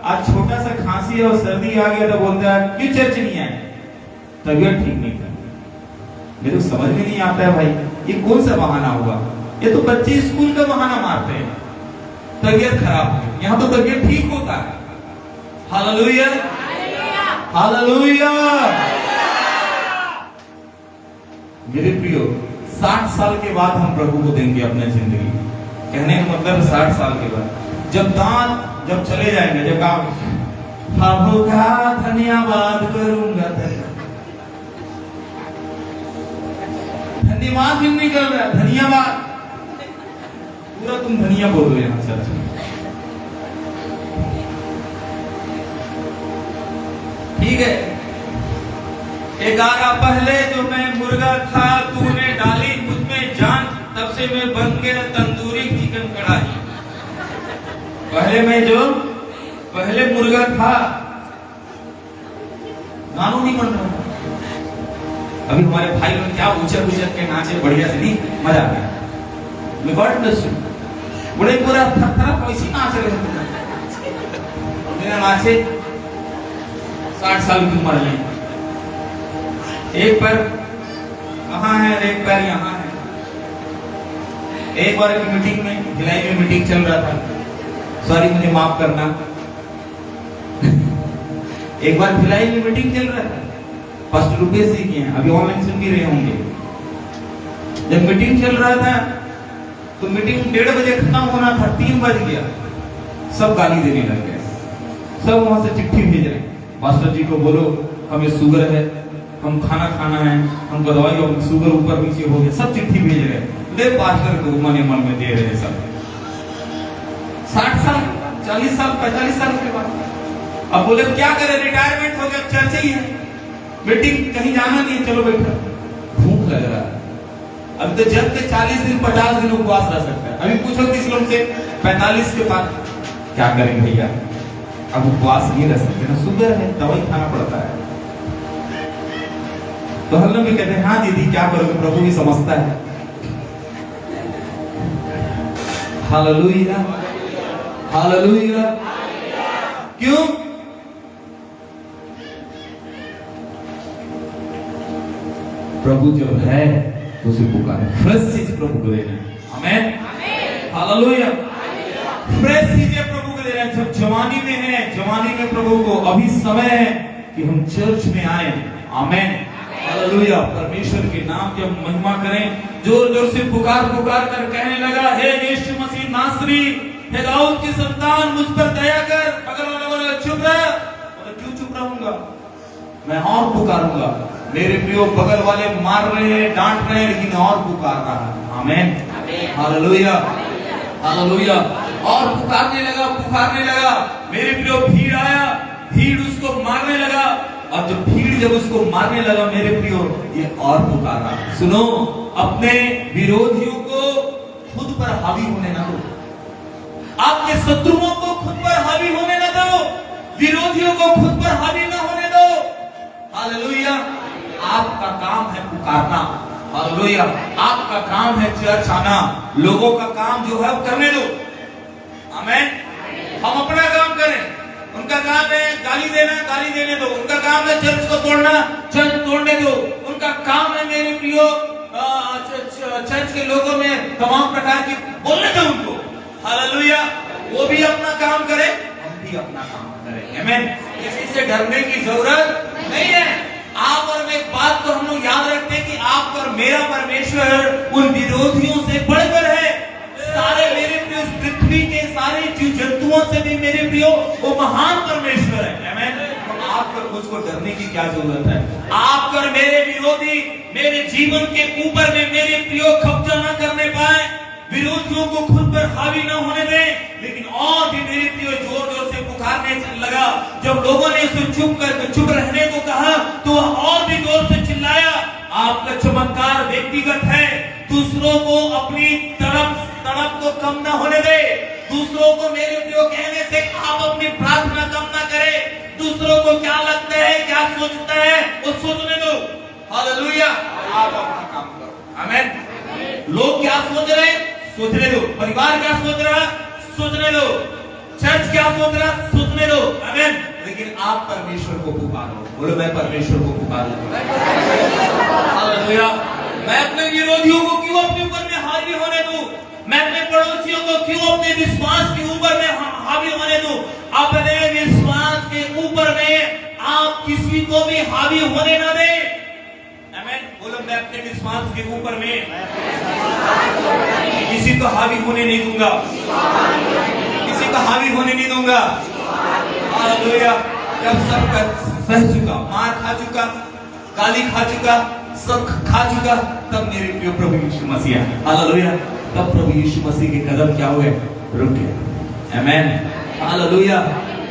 आज छोटा सा खांसी और सर्दी आ गया तो बोलता है क्यों चर्च नहीं आए, तबीयत ठीक नहीं था। मेरे को समझ में नहीं आता है भाई, ये कौन सा बहाना हुआ? ये तो बच्चे स्कूल का बहाना मारते हैं, तबीयत खराब है, यहाँ तो तबीयत ठीक होता है। Hallelujah, hallelujah. मेरे प्रियो, 60 साल के बाद हम प्रभु को देंगे अपने जिंदगी। कहने का मतलब 60 साल के बाद जब चले जाएंगे, जब आप प्रभु का धन्यवाद करूंगा, धन्यवाद भी नहीं कर रहा, धन्यवाद पूरा तुम धनिया बोल रहे हैं चर्च में। ठीक है, एक आगा पहले जो मैं मुर्गा था, तूने डाली मुझमें जान, तब से मैं बन गया तंदूरी चिकन कढ़ाई। पहले मुर्गा था, गानों नहीं बन रहा। अभी हमारे भाई लोग क्या उछल के नाचे, बढ़िया से, नहीं मजा आ गया। मैं गॉड ब्लेस यू, बड़े पूरा थर कैसी नाच रहे थे, नाचे 60 साल की उम्र में। एक पैर कहाँ है, एक पैर यहाँ है। एक बार की मीटिंग में, भिलाई में मीटिंग चल रहा था, सॉरी मुझे माफ करना। एक बार भिलाई में मीटिंग चल रहा था, पास्टर रुपेश जी की हैं, अभी ऑनलाइन सुन भी रहे होंगे। जब मीटिंग चल रहा था तो मीटिंग 1:30 बजे खत्म होना था, 3 बज गया, सब गाली देने लग गए, सब वहां से चिट्ठी भेज रहे हैं, पास्टर जी को बोलो हमें शुगर है, हम खाना खाना है, हमको दवाई, और शुगर ऊपर नीचे हो गया, सब चिट्ठी भेज रहे हैं। ले पास्टर को मन में दे रहे हैं सब। 60 साल, 40 साल, 45 साल के बाद अब बोले क्या करें, रिटायरमेंट हो गया, चर्च ही है, मीटिंग कहीं जाना नहीं है, चलो बैठो, भूख लग रहा है। अब तो जब के 40 दिन 50 दिन उपवास रह सकता है। अभी पूछो किस लोग से 45 के बाद क्या करेंगे भैया, अब उपवास नहीं रह सकते ना, शुगर है, दवाई खाना पड़ता है। तो हम लोग भी कहते हैं हाँ दीदी क्या करोगे, प्रभु भी समझता है। Hallelujah, hallelujah. क्यों? प्रभु जब है तो उसे पुकारे, फ्रेश चीज प्रभु को देना। आमीन, हालेलुया। फ्रेश चीजें प्रभु को देना। जब जवानी में है, जवानी में प्रभु को, अभी समय है कि हम चर्च में आए। आमेन, हालेलुया। परमेश्वर के नाम की हम महिमा करें। जोर जोर से पुकार पुकार कर कहने लगा, हे यीशु मसीह नासरी, हे दाऊद की संतान, मुझ पर दया कर। बगल वाला बोला चुप रह। बोला क्यों चुप रहूंगा, मैं और पुकारूंगा। मेरे प्रियो, बगल वाले मार रहे हैं, डांट रहे हैं, लेकिन और पुकार रहा है। आमेन, हालेलुया, हालेलुया। और पुकारने लगा। मेरे प्रियो, भीड़ आया, भीड़ उसको मारने लगा। और जब भीड़ उसको मारने लगा, मेरे प्रियो, ये और पुकारा। सुनो, अपने विरोधियों को खुद पर हावी होने ना दो। आपके शत्रुओं को खुद पर हावी होने ना दो। विरोधियों को खुद पर हावी ना होने दो। हालेलुया। आपका काम है पुकारना। हालेलुया। आपका काम है चर्च आना। लोगों का काम जो है करने दो। आमेन। हम अपना काम करें, उनका काम है गाली देना, गाली देने दो। उनका काम है चर्च को तोड़ना, चर्च तोड़ने दो। उनका काम है मेरे प्रियो चर्च के लोगों में तमाम प्रकार की बोलने दो उनको। हालेलुया। वो भी अपना काम करे, हम भी अपना काम करें। आमेन। किसी से डरने की जरूरत नहीं है। आप और मैं एक बात तो हम लोग याद रखते हैं कि आप और मेरा परमेश्वर उन विरोधियों से बढ़कर है। सारे मेरे प्रियो पृथ्वी के सारे जीव जंतुओं से भी मेरे प्रियो वो महान परमेश्वर है। आमेन। आप पर मुझको डरने की क्या जरूरत है। आप और मेरे विरोधी मेरे जीवन के ऊपर में मेरे प्रियो कब्जा न करने पाए, विरोधियों को खुद पर हावी न होने दें। लेकिन और भी मेरे प्रियो जोर जोर से पुकारने लगा। जब लोगों ने उसे चुप रहने को कहा, तो वह और भी जोर से चिल्लाया। आपका चमत्कार व्यक्तिगत है, दूसरों को अपनी तड़प को कम ना होने दे। दूसरों को मेरे प्रियो कहने से आप अपनी प्रार्थना कम ना करें। दूसरों को क्या लगता है, क्या सोचता है, वो सोचने दो। हालेलुया। आप अपना काम करो। आमेन। लोग क्या सोच रहे हैं, सोचने दो। परिवार क्या सोच रहा, सोचने दो। चर्च क्या सोच रहा, सोचने दो। आमेन। लेकिन आप परमेश्वर को पुकारो। बोलो मैं परमेश्वर को पुकारूंगा। हालेलुया। मैं अपने विरोधियों को क्यों अपने ऊपर में हावी होने दूं? मैं अपने पड़ोसियों को क्यों अपने विश्वास के ऊपर में हावी होने दूं? अपने विश्वास के ऊपर में आप किसी को भी हावी होने ना दें। आमेन। बोलो मैं अपने विश्वास के ऊपर में किसी को हावी होने नहीं दूंगा। किसी को हावी होने नहीं दूंगा। हालेलुया। जब सब सह चुका, मार खा चुका, गाली खा चुका, सब खा चुका, तब मेरे प्रिय प्रभु यीशु मसीह, हालेलुया, तब प्रभु यीशु मसीह के कदम क्या हुए, रुक गए। आमेन। हालेलुया।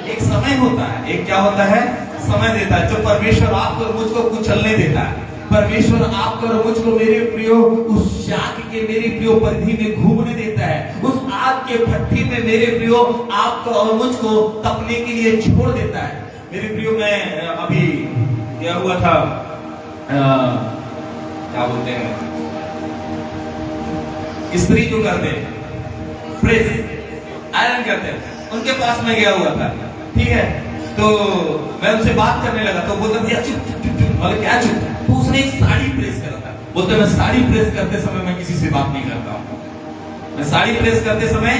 एक समय होता है, एक क्या होता है, समय देता है, जो परमेश्वर आपको और मुझको कुचलने देता है। परमेश्वर आपको और मुझको मेरे प्रियो उस आग के मेरे प्रियो परिधि में घूमने देता है। उस आग के भट्ठी में मेरे प्रियो आपको और मुझको तपने के लिए छोड़ देता है। मेरे प्रियो, मैं अभी क्या हुआ था, क्या बोलते हैं, स्त्री जो करते हैं, प्रेस आयरन करते हैं, उनके पास में गया हुआ था। ठीक है, तो मैं उनसे बात करने लगा, तो बोलते भैया चुप चुप चुप चुप। बोले क्या चुप? तो उसने एक साड़ी प्रेस करा था। बोलते मैं साड़ी प्रेस करते समय मैं किसी से बात नहीं करता हूँ। मैं साड़ी प्रेस करते समय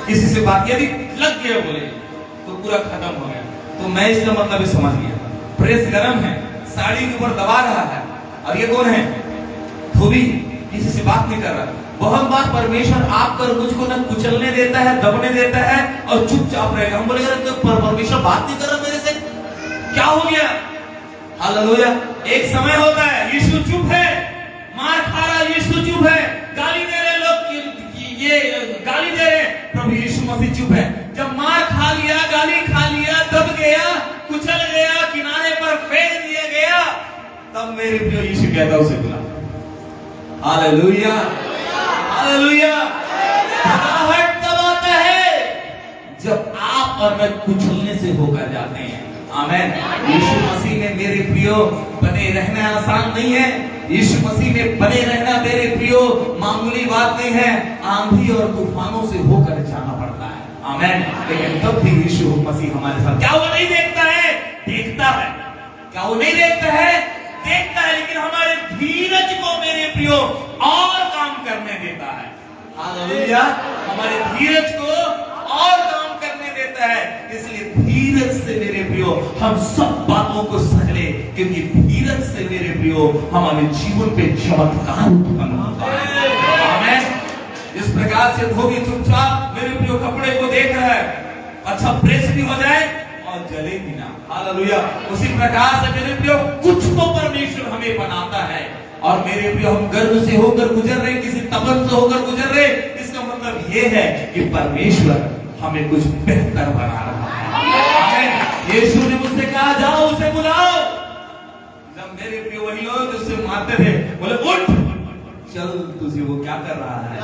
किसी से बात, यदि लग गया बोले तो पूरा खत्म हो गया। तो मैं इसका मतलब समझ गया, प्रेस गरम है, साड़ी के ऊपर दबा रहा है, और ये कौन है, धोबी, किसी से बात नहीं कर रहा। बहुत बार परमेश्वर आपको और मुझको न कुचलने देता है, दबने देता है, और चुपचाप रहेगा। हम बोलेगा तो परमेश्वर बात नहीं कर रहा मेरे से, क्या हो गया? हालेलुया। एक समय होता है, यीशु चुप है, मार खा रहा, यीशु चुप है, गाली दे रहे लोग, ये गाली दे रहे, प्रभु यीशु मसीह चुप है। जब मार खा लिया, गाली खा लिया, दब गया, कुचल गया, किनारे पर फेंक दिया गया, तब मेरे प्रिय यीशु कहता उसे बुला। Hallelujah, hallelujah. घबराहट तब आता है जब आप और मैं कुचलने से होकर जाते हैं। आमेन। यीशु मसीह में मेरे प्रियो बने रहना आसान नहीं है। यीशु मसीह में बने रहना मेरे प्रियो मामूली बात नहीं है। आंधी और तूफानों से होकर जाना पड़ता है। आमेन। लेकिन तब भी यीशु मसीह हमारे साथ, क्या वो नहीं देखता है? देखता है। क्या वो नहीं देखता है? देखता है, लेकिन हमारे धीरज को मेरे प्रियो और काम करने देता है। हालेलुया। हमारे धीरज को और काम करने देता है। इसलिए धीरज से मेरे प्रियो प्रियो हम सब बातों को सह ले, क्योंकि धीरज से मेरे प्रियो हमारे जीवन पे चमत्कार उत्पन्न होता है। आमीन। इस प्रकार से धोबी चुपचाप मेरे प्रियो कपड़े को देख रहा है, अच्छा प्रेस भी हो जाए और जले भी ना। हालेलुया। उसी प्रकार से मेरे प्रियो कुछ तो परमेश्वर हमें बनाता है, और मेरे प्रियो हम गर्व से होकर गुजर रहे, किसी तपन से होकर गुजर रहे, इसका मतलब ये है कि परमेश्वर हमें कुछ बेहतर बना रहा है। यीशु ने मुझसे कहा जाओ उसे बुलाओ। जब मेरे प्रियो वही लोग उससे मारते थे, बोले उठ चल, तुझे वो क्या कर रहा है,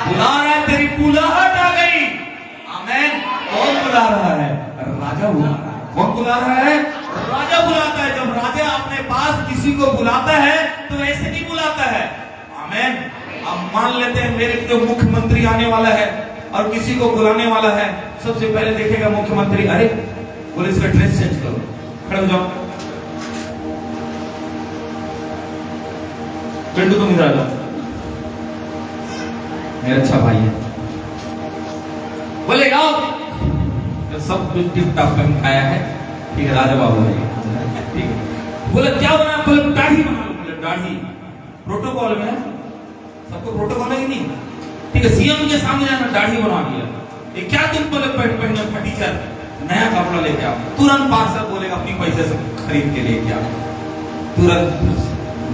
बुला रहा है, तेरी बुलाहट आ गई। आमीन। कौन बुला रहा है? राजा बुला रहा है। कौन बुला रहा है? राजा बुलाता है। जब राजा अपने पास किसी को बुलाता है तो ऐसे नहीं बुलाता है। आमीन। अब मान लेते हैं मेरे जो मुख्यमंत्री आने वाला है और किसी को बुलाने वाला है, सबसे पहले देखेगा मुख्यमंत्री, अरे बोले इसका ड्रेस चेंज करो, खड़े हो जाओ, पिंटू तुम इधर आ जाओ, मेरा अच्छा भाई है। बोलेगा सब कुछ टिप टॉप पहन खाया है, ठीक है राजा बाबू है, ठीक है। बोले क्या बना? बोले दाढ़ी बना लो। बोले दाढ़ी प्रोटोकॉल में है, सबको प्रोटोकॉल है कि नहीं? ठीक है, सीएम के सामने जाना, दाढ़ी बना दिया। ये क्या तुम बोले पहने फटीचर, नया कपड़ा लेके आओ। तुरंत पार्षद बोलेगा अपनी पैसे से खरीद के लेके आओ। तुरंत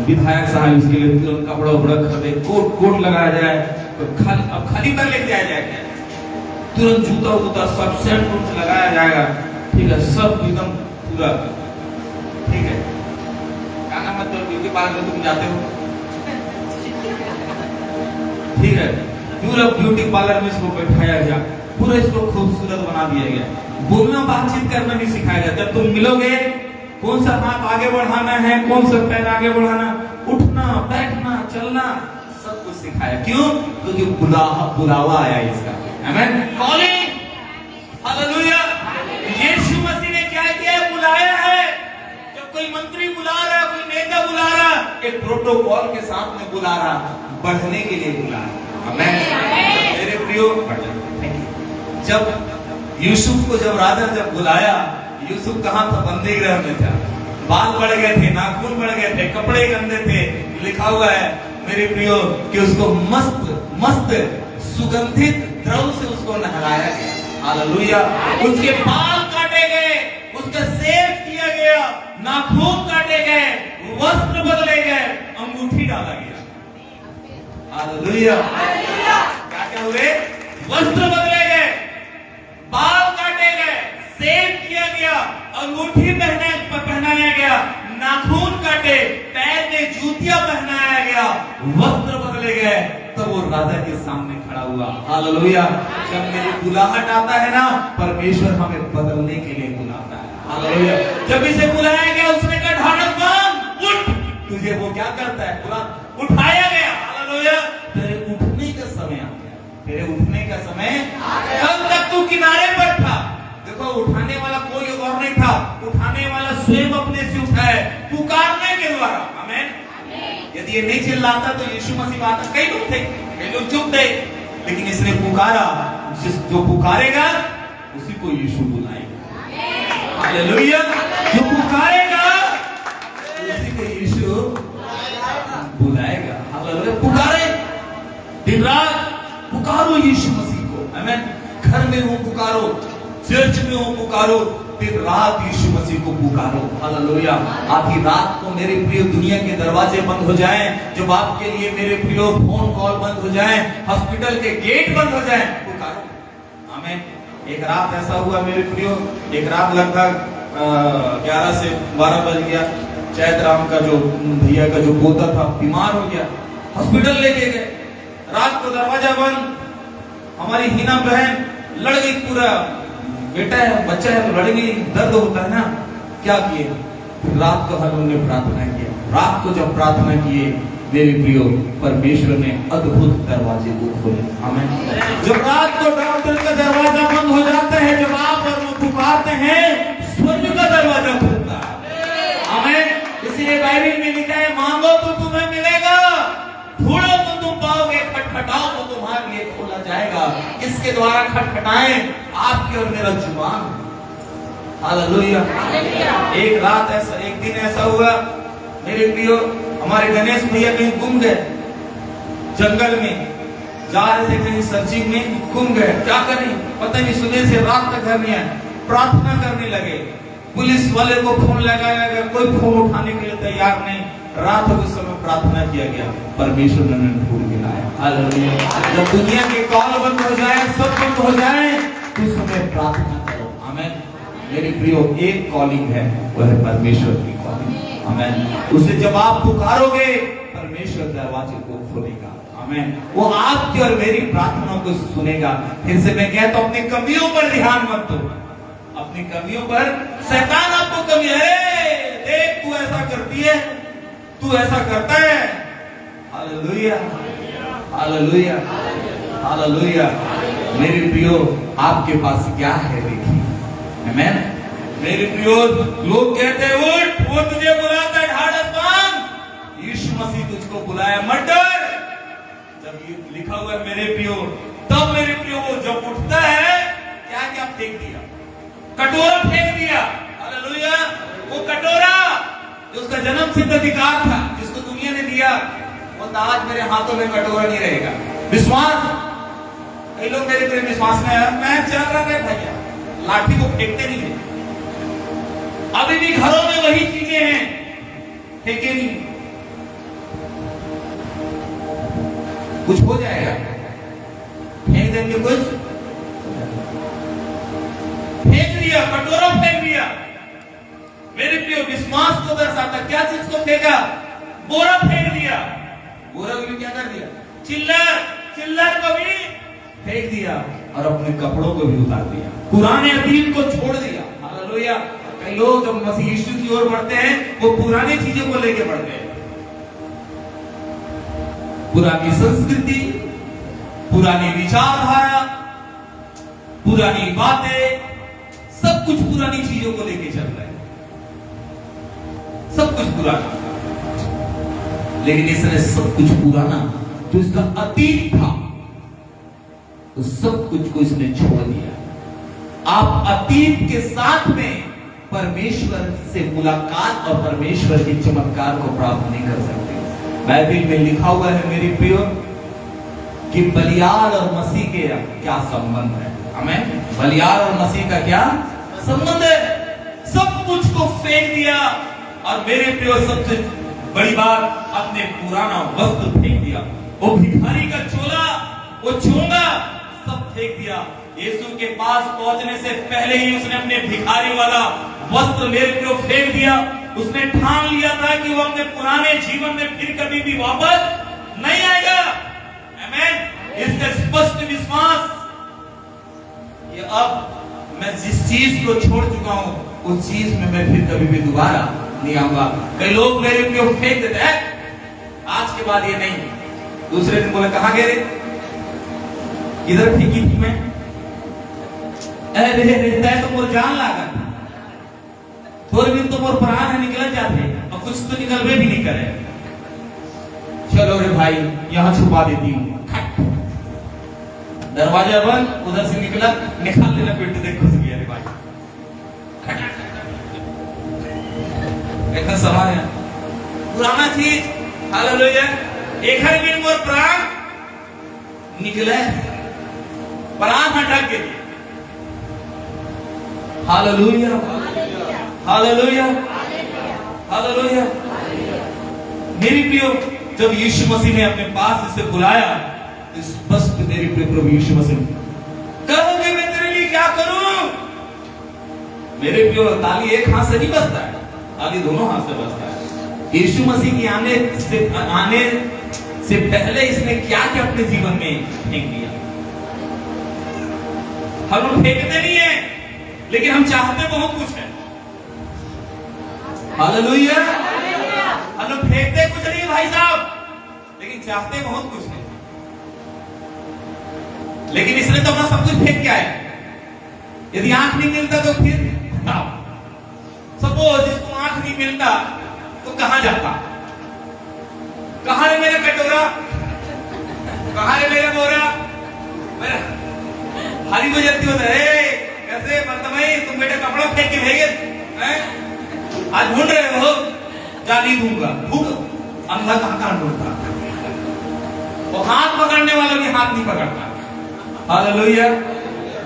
विधायक साहब इसके लिए तुरंत कपड़ा उपड़ा खरीदे, कोट लगाया जाए, अब खाली पर लेके जाया जाएगा, तुरंत जूता सब सेंट लगाया जाएगा, ठीक है, सब एकदम पूरा, ठीक है। क्या नाम है तो ब्यूटी पार्लर में तुम जाते हो, ठीक है, पूरा ब्यूटी पार्लर में इसको बैठाया गया, पूरा इसको खूबसूरत बना दिया गया। बोलना बातचीत करना भी सिखाया गया। जब तुम मिलोगे कौन सा हाथ आगे बढ़ाना है, कौन सा पैर आगे बढ़ाना, उठना बैठना चलना, सब कुछ सिखाया। क्यों? क्योंकि बुलावा आया इसका। आमीन। कॉलिंग। हालेलुया। यीशु मसीह ने क्या किया? बुलाया है। जब कोई मंत्री बुला रहा, कोई नेता बुला रहा, एक प्रोटोकॉल के साथ में बुला रहा, बढ़ने के लिए बुला रहा। आमीन। मेरे प्रियो, जब यूसुफ को जब राजा जब बुलाया, यूसुफ कहां था? बंदी गृह में था। बाल बढ़ गए थे, नाखून बढ़ गए थे, कपड़े गंदे थे। लिखा हुआ है मेरे प्रियो कि उसको मस्त सुगंधित द्रव से उसको नहलाया गया। हालेलुया। उसके बाल काटे गए, उसका सेव किया गया, नाखून काटे गए, वस्त्र बदले गए, अंगूठी डाला गया। हालेलुया। क्या हुए? वस्त्र बदले गए, बाल काटे गए, सेव किया गया, अंगूठी पहनाया गया, नाखून काटे, पैर में जूतियां पहनाया गया, वस्त्र बदले गए, तब वो राजा के सामने खड़ा हुआ। हालेलुया। जब मेरी बुलाहट आता है ना, परमेश्वर हमें बदलने के लिए बुलाता है। हालेलुया। जब इसे बुलाया गया, उसने कहा ढाढ़स बांध, उठ। तुझे वो क्या करता है? उठाया गया। हालेलुया। तेरे उठने का समय आ गया, तेरे उठने का समय। कल तक तू किनारे पर था, देखो उठाने वाला कोई और नहीं था, उठाने वाला स्वयं अपने से उठा है, पुकारने के द्वारा। आमीन। यदि ये नहीं चिल्लाता तो यीशु मसीह बात, कई लोग थे, कई लोग चुप थे, लेकिन इसने पुकारा। जो पुकारेगा उसी को यीशु बुलाएगा। हालेलुया। जो पुकारेगा उसी को यीशु बुलाएगा। हालेलुया। पुकारे, दिन रात पुकारो यीशु मसीह को। आमीन। घर में हो पुकारो, चर्च में हो पुकारो, दिन रात यीशु मसीह को पुकारो। हालेलुया। आधी रात को मेरे प्रिय दुनिया के दरवाजे बंद हो जाएं, जब आपके लिए मेरे प्रिय फोन कॉल बंद हो जाएं, हॉस्पिटल के गेट बंद हो जाएं, पुकारो। आमीन। एक रात ऐसा हुआ मेरे प्रियो, एक रात लगभग 11 से 12 बज गया। चैतराम का जो भैया का जो पोता था बीमार हो गया, हॉस्पिटल लेके गए। रात को दरवाजा बंद, हमारी हिना बहन लड़ गई, पूरा बेटा है बच्चा है तो लड़ गई, दर्द होता है ना। क्या किए? रात को हम उन्होंने प्रार्थना किया। रात को जब प्रार्थना किए मेरे प्रियो, परमेश्वर ने अद्भुत दरवाजे को खोले। आमीन। जब रात को डॉक्टर का दरवाजा बंद हो जाता है, जब आप और वो पुकारते हैं, स्वर्ग का दरवाजा खुलता है। आमीन। इसलिए बाइबल में लिखा है, मांगो तो तुम्हें मिलेगा, ढूंढो तो तुम पाओगे, खटखटाओ तो तुम्हारे लिए खोला जाएगा। किसके द्वारा खटखटाएं? आपके और मेरा जुबान। हालेलुया। एक रात ऐसा, एक दिन ऐसा हुआ मेरे प्रियो, हमारे गणेश भैया कहीं गुम गए, जंगल में जा रहे थे कहीं सर्चिंग में, गुम गए। क्या करें पता नहीं, सुबह से रात तक घर नहीं आए। प्रार्थना करने लगे, पुलिस वाले को फोन लगाया गया, कोई फोन उठाने के लिए तैयार नहीं। रात उस समय प्रार्थना किया गया, परमेश्वर ने ढूंढ के लाया। हालेलुया। जब दुनिया के कॉल बंद हो जाए, सब बंद हो जाए, उस समय प्रार्थना करो। आमीन। मेरे प्रियो, एक कॉलिंग है, वह है परमेश्वर की कॉलिंग। आमीन। उसे जब आप पुकारोगे, परमेश्वर दरवाजे को खोलेगा। आमीन। वो आपकी और मेरी प्रार्थनाओं को सुनेगा। फिर से मैं कहता हूं, अपनी कमियों पर ध्यान मत दो, अपनी कमियों पर। शैतान आपको कमी है, देख तू ऐसा करती है, तू ऐसा करता है। Hallelujah, hallelujah, hallelujah. मेरे प्रियो, आपके पास क्या है देखिए। आमीन। मेरे प्रियो, लोग कहते हैं उठ, वो तुझे बुलाता है, ढाढ़स बांध। यीशु मसीह तुझको बुलाया, मत डर। जब ये लिखा हुआ है मेरे प्रियो, तब मेरे प्रियो वो जब उठता है, क्या क्या फेंक दिया, कटोरा फेंक दिया। हालेलुया। वो कटोरा जो उसका जन्म सिद्ध अधिकार था, जिसको दुनिया ने दिया, वो आज मेरे हाथों में कटोरा नहीं रहेगा। विश्वास, कई लोग मेरे प्रिय विश्वास में, मैं चल रहा है भैया, लाठी को फेंकते नहीं है। अभी भी घरों में वही चीजें हैं, फेंके नहीं। कुछ हो जाएगा, फेंक देंगे, कुछ फेंक दिया, कटोरा फेंक दिया। मेरे प्रिय, विश्वास को दर्शाता क्या चीज को फेंका, बोरा फेंक दिया। बोरा को भी क्या कर दिया, चिल्लर को भी फेंक दिया, और अपने कपड़ों को भी उतार दिया, पुराने अतीत को छोड़ दिया। हालेलुया। कई लोग जब मसीह यीशु की ओर बढ़ते हैं, वो पुरानी चीजों को लेके बढ़ते हैं, पुरानी संस्कृति, पुरानी विचारधारा, पुरानी बातें, सब कुछ पुरानी चीजों को लेके चल रहे हैं, सब कुछ पुराना। लेकिन इसने सब कुछ पुराना जो इसका अतीत था, तो सब कुछ को इसने छोड़ दिया। आप अतीत के साथ में परमेश्वर से मुलाकात और परमेश्वर के चमत्कार को प्राप्त नहीं कर सकते। बाइबल में लिखा हुआ है मेरे प्रियो कि बलियाल और मसीह के क्या संबंध है। आमीन। बलियाल और मसीह का क्या संबंध है? सब कुछ को फेंक दिया, और मेरे प्रियो सबसे बड़ी बात, अपने पुराना वस्त्र फेंक दिया। वो भिखारी का चोला, वो चोंगा, सब फेंक दिया। यीशु के पास पहुंचने से पहले ही उसने अपने भिखारी वाला वस्त्र मेरे प्रियो फेंक दिया। उसने ठान लिया था कि वो अपने पुराने जीवन में फिर कभी भी वापस नहीं आएगा। आमीन। इसका स्पष्ट विश्वास कि अब मैं जिस चीज को छोड़ चुका हूं, उस चीज में मैं फिर कभी भी दोबारा नहीं आऊंगा। कई लोग मेरे प्रियो फेंक देते हैं, आज के बाद ये नहीं। दूसरे दिन बोले, कहां गए रे, इधर फेंकी थी मैं, रहता है तो मोर जान लागा, थोड़े दिन तो मोर प्राण है निकल जाते, और कुछ तो निकलवे भी नहीं करे। चलो रे भाई, यहां छुपा देती हूँ। दरवाजा बंद, उधर से निकला, निकाल लेना, पेट देख घुस गया रे भाई। ऐसा सवाल है, पुराना चीज। हालेलुया। एक हर दिन मोर प्राण निकले, प्राण हटा के। Hallelujah, hallelujah, hallelujah. मेरी प्रियो, जब यीशु मसीह ने अपने पास इसे बुलाया, तो स्पष्ट मेरी प्रिय प्रभु यीशु मसीह, कहोगे मैं तेरे लिए क्या करूं? मेरे प्रियो, ताली एक हाथ से नहीं बजता है, ताली दोनों हाथ से बजता है। यीशु मसीह की आने से पहले इसने क्या क्या अपने जीवन में फेंक दिया। हम लोग फेंकते नहीं है, लेकिन हम चाहते बहुत कुछ है। हालेलुया। हम लोग फेंकते कुछ नहीं भाई साहब, लेकिन चाहते बहुत कुछ है। लेकिन इसने तो अपना सब कुछ फेंक के आया। यदि आंख नहीं मिलता तो फिर सपोज इसको आंख नहीं मिलता तो कहां जाता? कहां है मेरा कटोरा, कहां है मेरा बोरा? मेरा हारी को जल्दी होता है, कैसे मतलब भाई तुम बेटे कपड़ा फेंक के भेगे हैं? आज ढूंढ रहे हो, जानी दूंगा। ढूंढो, अंधा कहाँ ढूंढता, वो हाथ पकड़ने वाला भी हाथ नहीं पकड़ता। हालेलुया।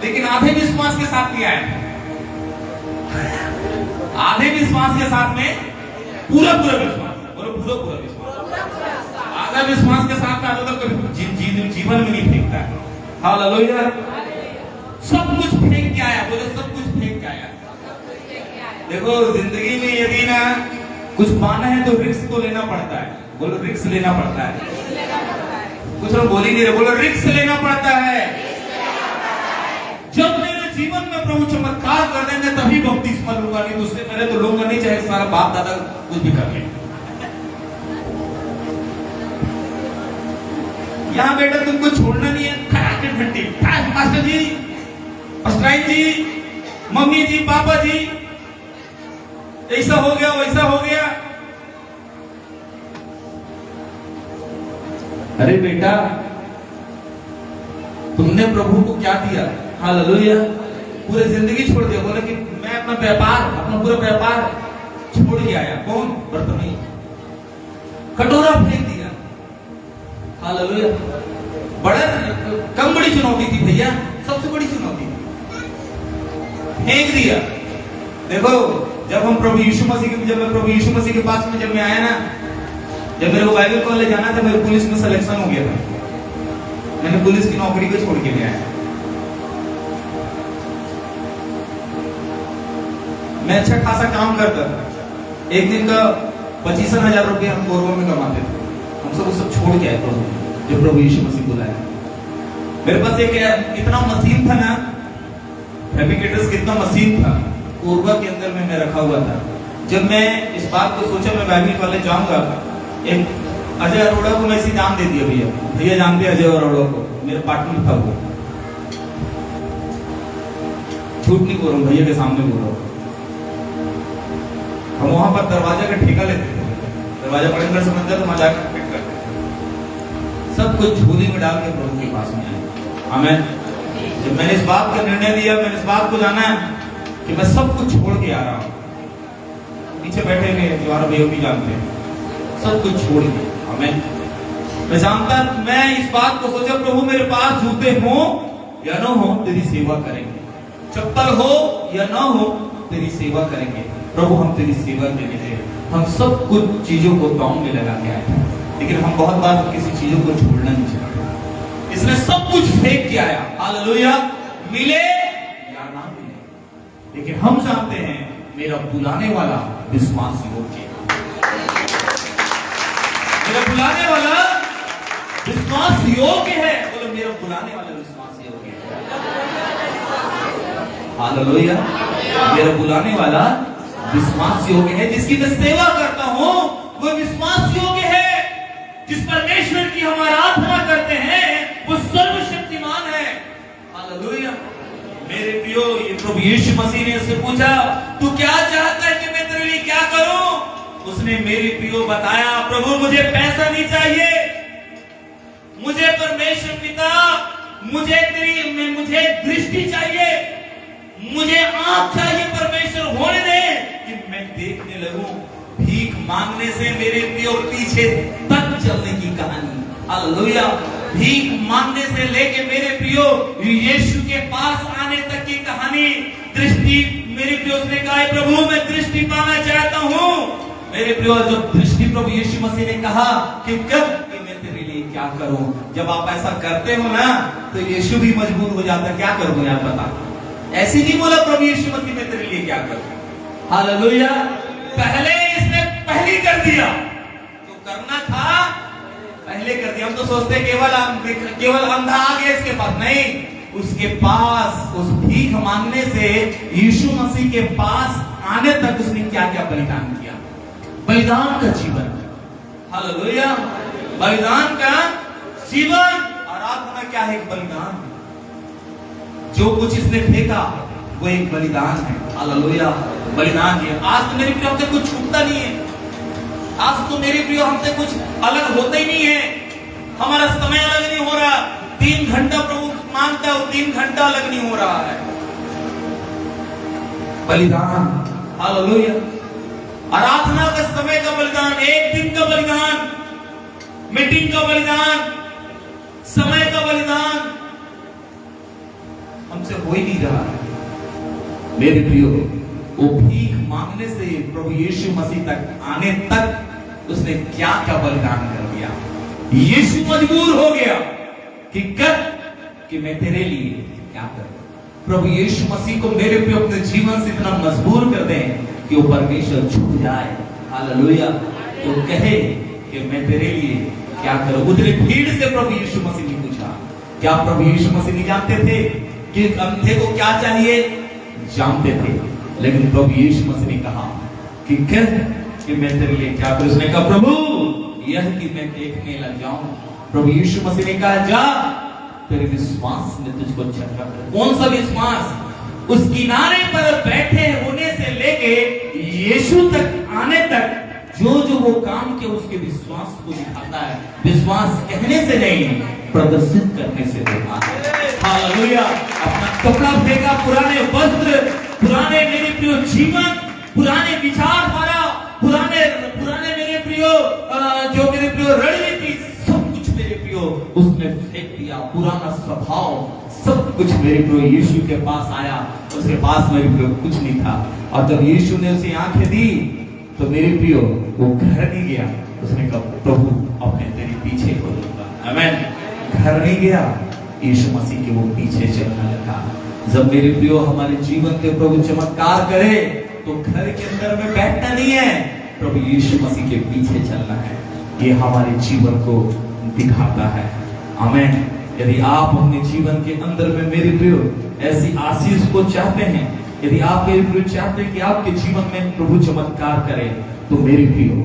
लेकिन आधे विश्वास के साथ किया है, आधे विश्वास के साथ में पूरा विश्वास, बोलो पूरा विश्वास। आधा विश्वास के साथ का तो कभी जीवन में नहीं फेंकता है। हालेलुया। सब कुछ फेंक के आया, बोले सब कुछ फेंक के आया। देखो जिंदगी में यदि ना कुछ पाना है तो रिस्क तो लेना पड़ता है, बोलो रिस्क लेना पड़ता है। कुछ लोग बोल ही नहीं रहे, बोलो रिस्क लेना पड़ता है। जब मेरे जीवन में प्रभु चमत्कार कर देंगे तभी बपतिस्मा लूंगा, नहीं तो उससे पहले तो लूंगा नहीं, चाहे सारा बाप दादा कुछ भी कर ले। यहाँ बेटा तुमको छोड़ना नहीं है, खराटे घंटी मास्टर जी, मास्टराइन जी, मम्मी जी, पापा जी, ऐसा हो गया वैसा हो गया। अरे बेटा तुमने प्रभु को क्या दिया? हालेलुया। पूरी जिंदगी छोड़ दिया, बोले कि मैं अपना व्यापार, अपना पूरा व्यापार छोड़ के आया। कौन? बर्तनी, कटोरा फेंक दिया। हालेलुया। बड़ा कम बड़ी चुनौती थी भैया, सबसे बड़ी चुनौती फेंक दिया। देखो जब हम प्रभु यीशु मसीह के, जब मैं प्रभु यीशु मसीह के पास में जब मैं आया ना, जब मेरे को बाइबल कॉलेज जाना था, मेरे पुलिस में सिलेक्शन हो गया था, मैंने पुलिस की नौकरी को छोड़ के गया। मैं अच्छा खासा काम करता था, एक दिन का 25,000 रुपया हम कोरबा में कमाते थे। हम सब छोड़ के आए प्रभु, जब प्रभु यीशु मसीह बुलाया। मेरे पास एक इतना मशीन था ना, फैब्रिकेटर्स कितना मशीन था, कोरबा के अंदर में मैं रखा हुआ था। जब मैं इस बात को सोचा मैं बाइबल कॉलेज जाऊंगा, एक अजय अरोड़ा को मैं नाम दे दिया, भैया जानते हैं अजय अरोड़ा को, मेरा पार्टनर था वो, झूठ नहीं बोल रहा हूँ, भैया के सामने बोल रहा हूँ। हम वहां पर दरवाजा का ठेका लेते थे, दरवाजा बड़े घर से बन जाए तो मजाक फिट करते थे। सब कुछ झोली में डाल के प्रभु के पास में आए। आमीन। जब मैंने इस बात का निर्णय लिया, मैंने इस बात को जाना कि मैं सब कुछ छोड़ के आ रहा हूँ, पीछे बैठे हुए द्वारा भैया भी जानते हैं, सब कुछ छोड़ के। आमीन। मैं जानता, मैं इस बात को सोचा प्रभु मेरे पास जूते हो या न हो तेरी सेवा करेंगे, चप्पल हो या न हो तेरी सेवा करेंगे। प्रभु हम तेरी सेवा के लिए हम सब कुछ चीजों को दांव में लगा के आए, लेकिन हम बहुत बार किसी चीजों को छोड़ना नहीं चाहते, इसने सब कुछ फेंक के आया। हालेलुया। मिले या ना मिले, लेकिन हम जानते हैं मेरा बुलाने वाला विश्वास योग्य है, मेरा बुलाने वाला विश्वास योग्य है। बोलो मेरा बुलाने वाला विश्वास योग्य है। हालेलुया। मेरा बुलाने वाला विश्वास योग्य है, जिसकी मैं सेवा करता हूं वो विश्वास योग्य है। जिस परमेश्वर की हम आराधना करते हैं वो सर्वशक्तिमान है। हालेलुया। मेरे प्रियो, ये प्रभु यीशु मसीह ने उससे पूछा तू क्या चाहता है कि मैं तेरे लिए क्या करूं? उसने मेरे प्रियो बताया, प्रभु मुझे पैसा नहीं चाहिए, मुझे परमेश्वर पिता, मुझे दृष्टि चाहिए, मुझे आंख चाहिए परमेश्वर, होने दे कि मैं देखने लगूं। भीख मांगने से मेरे प्रियो पीछे तक चलने की कहानी। हालेलुया। भीख मांगने से लेके मेरे प्रियो यीशु के पास आने तक की कहानी। दृष्टि, मेरे प्रियो उसने कहा प्रभु मैं दृष्टि पाना चाहता हूं। मेरे प्रियो जब दृष्टि प्रभु यीशु मसीह ने कहा कि कब कि मैं तेरे लिए क्या करूं, जब आप ऐसा करते हो ना तो यीशु भी मजबूर हो जाता, क्या करूं यार बता। ऐसी नहीं बोला प्रभु यीशु मसीह मैं तेरे लिए क्या करूं। हालेलुया। पहले इसने पहले कर दिया, जो करना था पहले कर दिया। हम तो सोचते केवल अंधा आ गया इसके पास, नहीं, उसके पास उस भीख मांगने से यीशु मसीह के पास आने तक उसने क्या क्या बलिदान किया। बलिदान का जीवन। हालेलुया। बलिदान का जीवन। आराधना क्या है? एक बलिदान। जो कुछ इसने फेंका वो एक बलिदान है। हालेलुया। बलिदान है। आज तो मेरे प्रियो हमसे कुछ छूटता नहीं है, आज तो मेरे प्रियो हमसे कुछ अलग होता ही नहीं है। हमारा समय अलग नहीं हो रहा। 3 घंटा प्रभु मांगता है, 3 घंटा अलग नहीं हो रहा है। बलिदान, हालेलुया। आराधना का समय का बलिदान, एक दिन का बलिदान, मीटिंग का बलिदान, समय का बलिदान हमसे हो ही नहीं रहा है। मेरे प्रियो, वो भीख मांगने से प्रभु यीशु मसीह तक आने तक उसने क्या क्या बलिदान कर दिया। यीशु मजबूर हो गया कि मैं तेरे लिए क्या करूं। प्रभु यीशु मसीह को मेरे प्रियो अपने जीवन से इतना मजबूर कर दें कि वो परमेश्वर झुक जाए, हालेलुया, तो कहे कि मैं तेरे लिए क्या करूं। उतनी भीड़ से प्रभु यीशु मसीह ने पूछा। क्या प्रभु यीशु मसीह नहीं जानते थे कि अंधे को क्या चाहिए? जानते थे, लेकिन प्रभु यीशु मसीह ने कहा कि कह कि मैं तेरे लिए क्या करूं। उसने कहा प्रभु यह कि मैं देखने लग जाऊं। प्रभु यीशु मसीह ने कहा जा, तेरे विश्वास ने तुझको चंगा कर। कौन सा विश्वास? उस किनारे पर बैठे होने से लेके यीशु तक आने तक जो जो वो काम किया उसके विश्वास को दिखाता है। विश्वास कहने से नहीं, प्रदर्शित करने से होता है, हालेलुया। अपना कपड़ा फेंका, पुराने वस्त्र, पुराने मेरे प्रियो जीवन, पुराने विचारधारा, पुराने मेरे प्रियो जो मेरे प्रियो रणनीति, सब कुछ मेरे प्रियो उसने फेंक दिया। पुराना स्वभाव सब कुछ मेरे प्रियो यीशु के पास आया। उसके पास मेरे प्रियो कुछ नहीं था, और जब यीशु ने उसे आंखें दी तो मेरे प्रियो वो घर नहीं गया। उसने कहा प्रभु अब मैं तेरे पीछे हो लूंगा, आमीन। घर नहीं गया, यीशु मसीह के वो पीछे चलने लगा। जब मेरे प्रियो हमारे जीवन के प्रभु चमत्कार करे तो घर के अंदर में बैठना नहीं है, प्रभु यीशु मसीह के पीछे चलना है। ये हमारे जीवन को दिखाता है, आमीन। यदि आप अपने जीवन के अंदर में मेरे प्रियो ऐसी आशीष को चाहते हैं, यदि आप मेरे प्रियो चाहते हैं कि आपके जीवन में प्रभु चमत्कार करे, तो मेरे प्रियो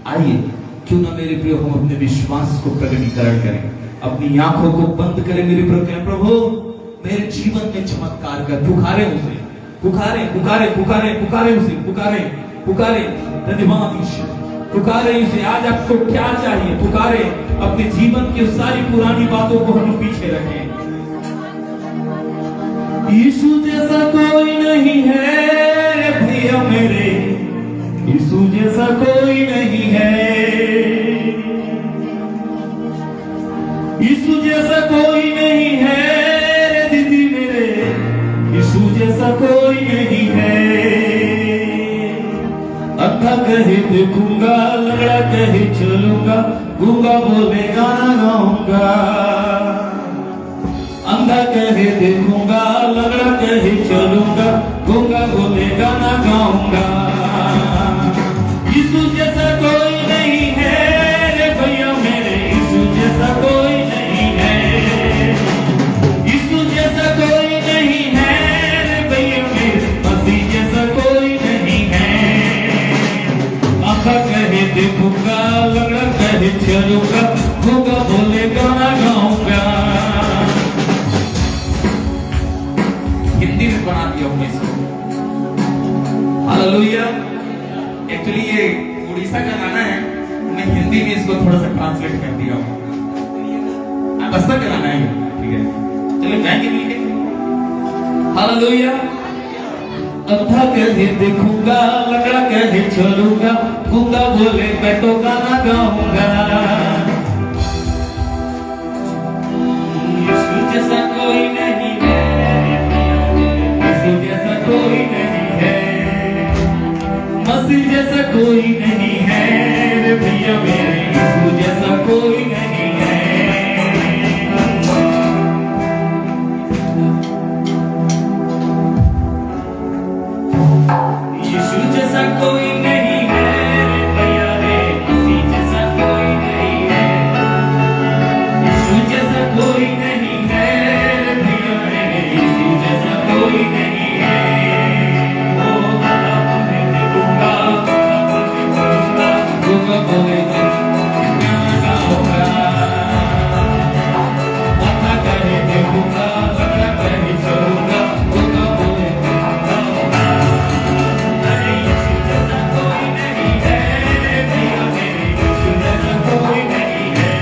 आइए, क्यों ना मेरे प्रियो हम अपने विश्वास को प्रकटीकरण करें, अपनी आंखों को बंद करें। मेरे प्रियो कहें प्रभु मेरे जीवन में चमत्कार कर। पुकारे उसे, पुकारे पुकारे पुकारे पुकारे उसे, पुकारे पुकारे, धन्यवाद ईश्वर, पुकारे इसे। आज आपको क्या चाहिए? पुकारे। अपने जीवन की सारी पुरानी बातों को हम पीछे रखें। यीशु जैसा कोई नहीं है भैया मेरे, यीशु जैसा कोई नहीं है, यीशु जैसा कोई नहीं है रे दीदी मेरे, यीशु जैसा कोई नहीं है। अंधा कहे देखूंगा, लंगड़ा कहे चलूंगा, गूंगा बोले गाना गाऊंगा। अंधा कहे देखूंगा, लंगड़ा कहे चलूंगा, गूंगा बोले गाना गाऊंगा। यीशु जैसा कोई नहीं है रे भैया मेरे, यीशु जैसा कोई नहीं है, यीशु जैसा कोई नहीं है रे भैया मेरे, मसीह जैसा कोई नहीं है। आंखा कहे देखूंगा, लंगड़ा कहे चलूंगा, गूंगा बोले गाना गाऊंगा। हिंदी में बना दिया हमने इसको, हालेलुया। एक्चुअली ये उड़ीसा का गाना है, मैं हिंदी में इसको थोड़ा सा ट्रांसलेट कर दिया हूँ। बस्तर का गाना है, ठीक है, चलिए गाएंगे मिलके, हालेलुया। अंधा कहे देखूंगा, लंगड़ा कहे चलूंगा, गूंगा बोले मैं तो गाना गाऊंगा। यीशु जैसा कोई नहीं है, यीशु जैसा कोई नहीं है, मसीह जैसा कोई नहीं है रे भैया मेरे, यीशु जैसा कोई नहीं है। यीशु जैसा कोई नहीं है रे भैया रे, मसीह जैसा कोई नहीं है, यीशु जैसा कोई नहीं है रे भैया रे, यीशु जैसा कोई नहीं है। ओ गाना बोले देखूंगा, गूंगा बोले गाना गाऊंगा। अंधा कहे देखूंगा, लंगड़ा कहे चलूंगा, गूंगा बोले गाऊंगा। अरे यीशु जैसा कोई नहीं है रे भैया मेरे, यीशु जैसा कोई नहीं है,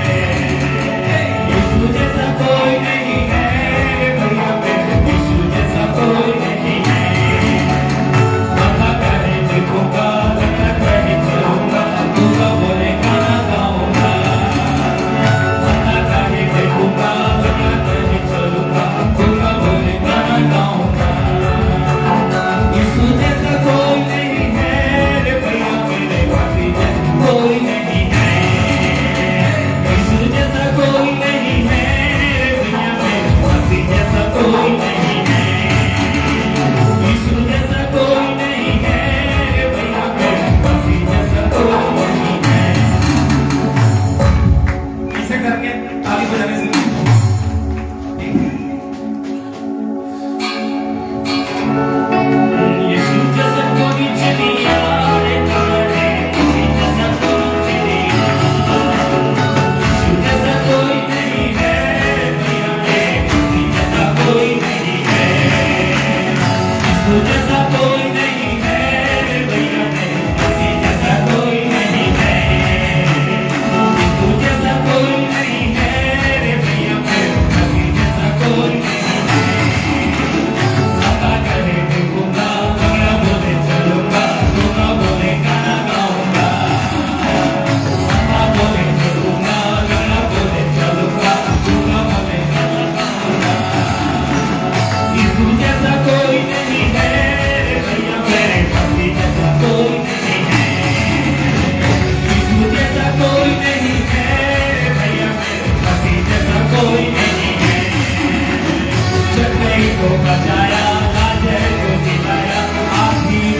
यीशु जैसा कोई नहीं है रे भैया मेरे, यीशु जैसा कोई नहीं है।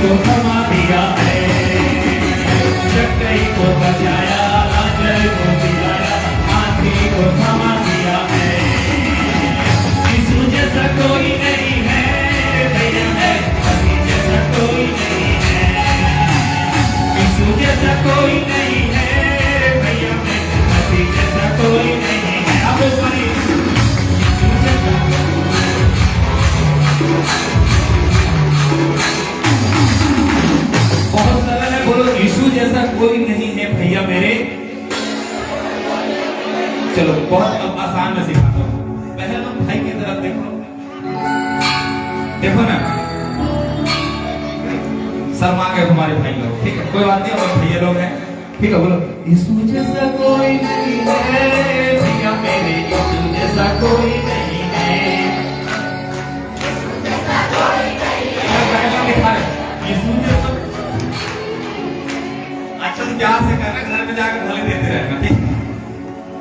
को थमा दिया है, चक्कई को बचाया, लाजर को दिलाया, हाथी को थमा दिया है। यीशु जैसा कोई नहीं है भैया, है मसीह जैसा कोई नहीं है, यीशु जैसा कोई नहीं है भैया, मसीह जैसा कोई नहीं है। अब बहुत सरल है, बोलो यीशु जैसा कोई नहीं है भैया मेरे। चलो बहुत आसान में सिखाता हूँ। पहले तुम भाई की तरफ देखो, देखो ना, शर्मा गए तुम्हारे भाई लोग, ठीक है कोई बात नहीं, और भैया लोग हैं, ठीक है बोलो यीशु जैसा कोई नहीं है भैया मेरे, यीशु जैसा कोई नहीं है, यीशु जैसा कोई नहीं है, यीशु जैसा। अच्छा तुम प्यार से करना, घर में जाकर भले देते रहना, ठीक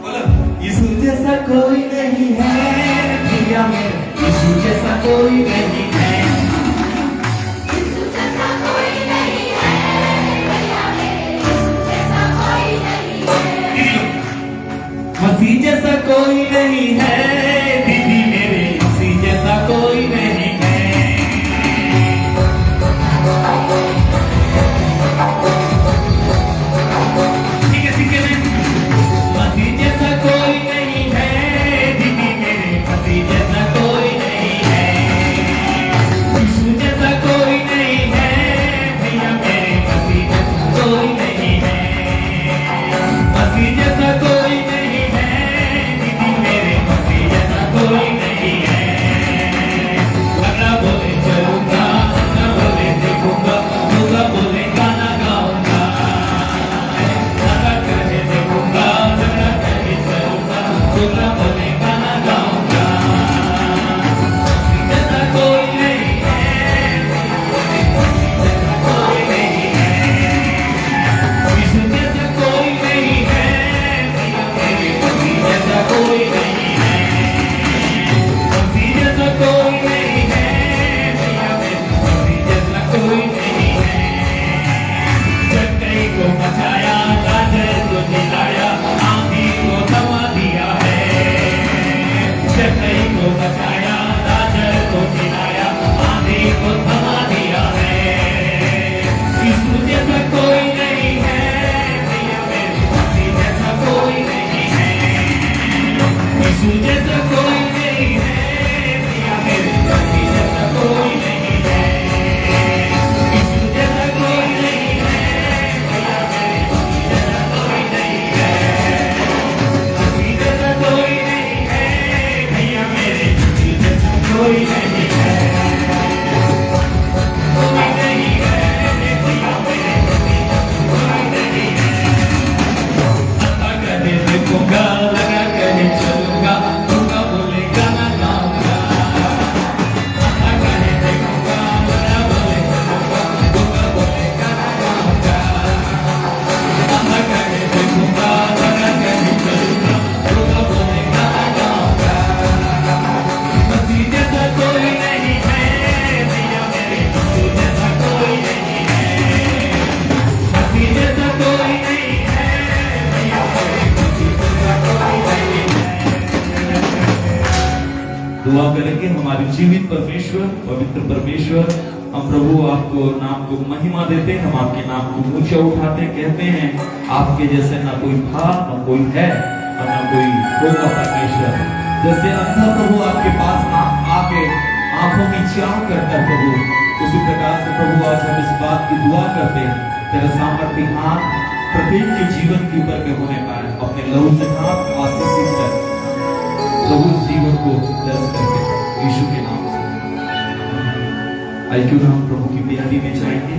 बोलो यीशु जैसा कोई नहीं है भैया मेरे, यीशु जैसा कोई नहीं है, मसीह जैसा कोई नहीं है दीदी मेरे, मसीह जैसा कोई नहीं है। ठीक है ठीक है, मसीह जैसा कोई नहीं है दीदी मेरे, मसीह जैसा कोई नहीं है, यीशु जैसा कोई नहीं है भैया मेरे, मसीह जैसा कोई नहीं है, मसीह जैसा कोई नहीं है दीदी मेरे, मसीह जैसा कोई नहीं है। अगला बोले चलूंगा, अगला बोले देखूंगा, दूसरा बोले गाना गाऊंगा, अगला कहे देखूंगा, अगला कहे चलूंगा, दूसरा बोले गाना गाऊंगा। जैसा कोई नहीं है, जैसा कोई नहीं है, यीशु जैसा कोई नहीं है भैया मेरे, मसीह जैसा कोई नहीं है, मसीह जैसा कोई नहीं है भैया मेरे, मसीह जैसा कोई नहीं है। चक्कई को बचाया, लाजर को जिलाया, आंधी को थमा दिया है, चक्कई को बचाया, लाजर को जिलाया, आंधी को थमा दिया है। यीशु जैसा कोई नहीं है भैया मेरे, मसीह जैसा कोई नहीं है, यीशु जैसा कोई नहीं है भैया मेरे, मसीह जैसा कोई नहीं है, यीशु जैसा कोई नहीं है भैया मेरे, मसीह जैसा कोई नहीं है, मसीह जैसा कोई नहीं है भैया मेरे, मसीह जैसा कोई नहीं है, कोई नहीं है भैया मेरे, मसीह जैसा कोई नहीं है। अल्लाह करे देखूंगा, लगा करे चलूंगा, दूंगा बोले गाना गाऊंगा, अल्लाह करे देखूंगा, लगा बोले चलूंगा, दूंगा बोले गाना गाऊंगा, अल्लाह करे देखूंगा, लगा करे चलूंगा, दूंगा बोले गाना गाऊंगा। मसीह जैसा कोई नहीं है भैया मेरे, यीशु जैसा कोई नहीं है, मसीह जैसा कोई नहीं है भैया मेरे, मसीह जैसा कोई नहीं है। दुआ करेंगे हमारे जीवित परमेश्वर, पवित्र परमेश्वर, हम प्रभु आपको नाम को महिमा देते हैं, हम आपके नाम को ऊंचा उठाते कहते हैं आपके जैसे ना कोई था ना कोई है और ना कोई होगा परमेश्वर। जैसे अंधा प्रभु आपके पास आके आंखों की चाह करता है प्रभु, उसी प्रकार से प्रभु आज हम इस बात की दुआ करते हैं तेरे सामर्थ्य हाथ प्रत्येक के जीवन के ऊपर के होने पाए, अपने लहू से हाथ आशीषित कर प्रभु जीवन को दर्श करके यीशु के नाम से। आई क्यों हम प्रभु की बेहदी में जाएंगे।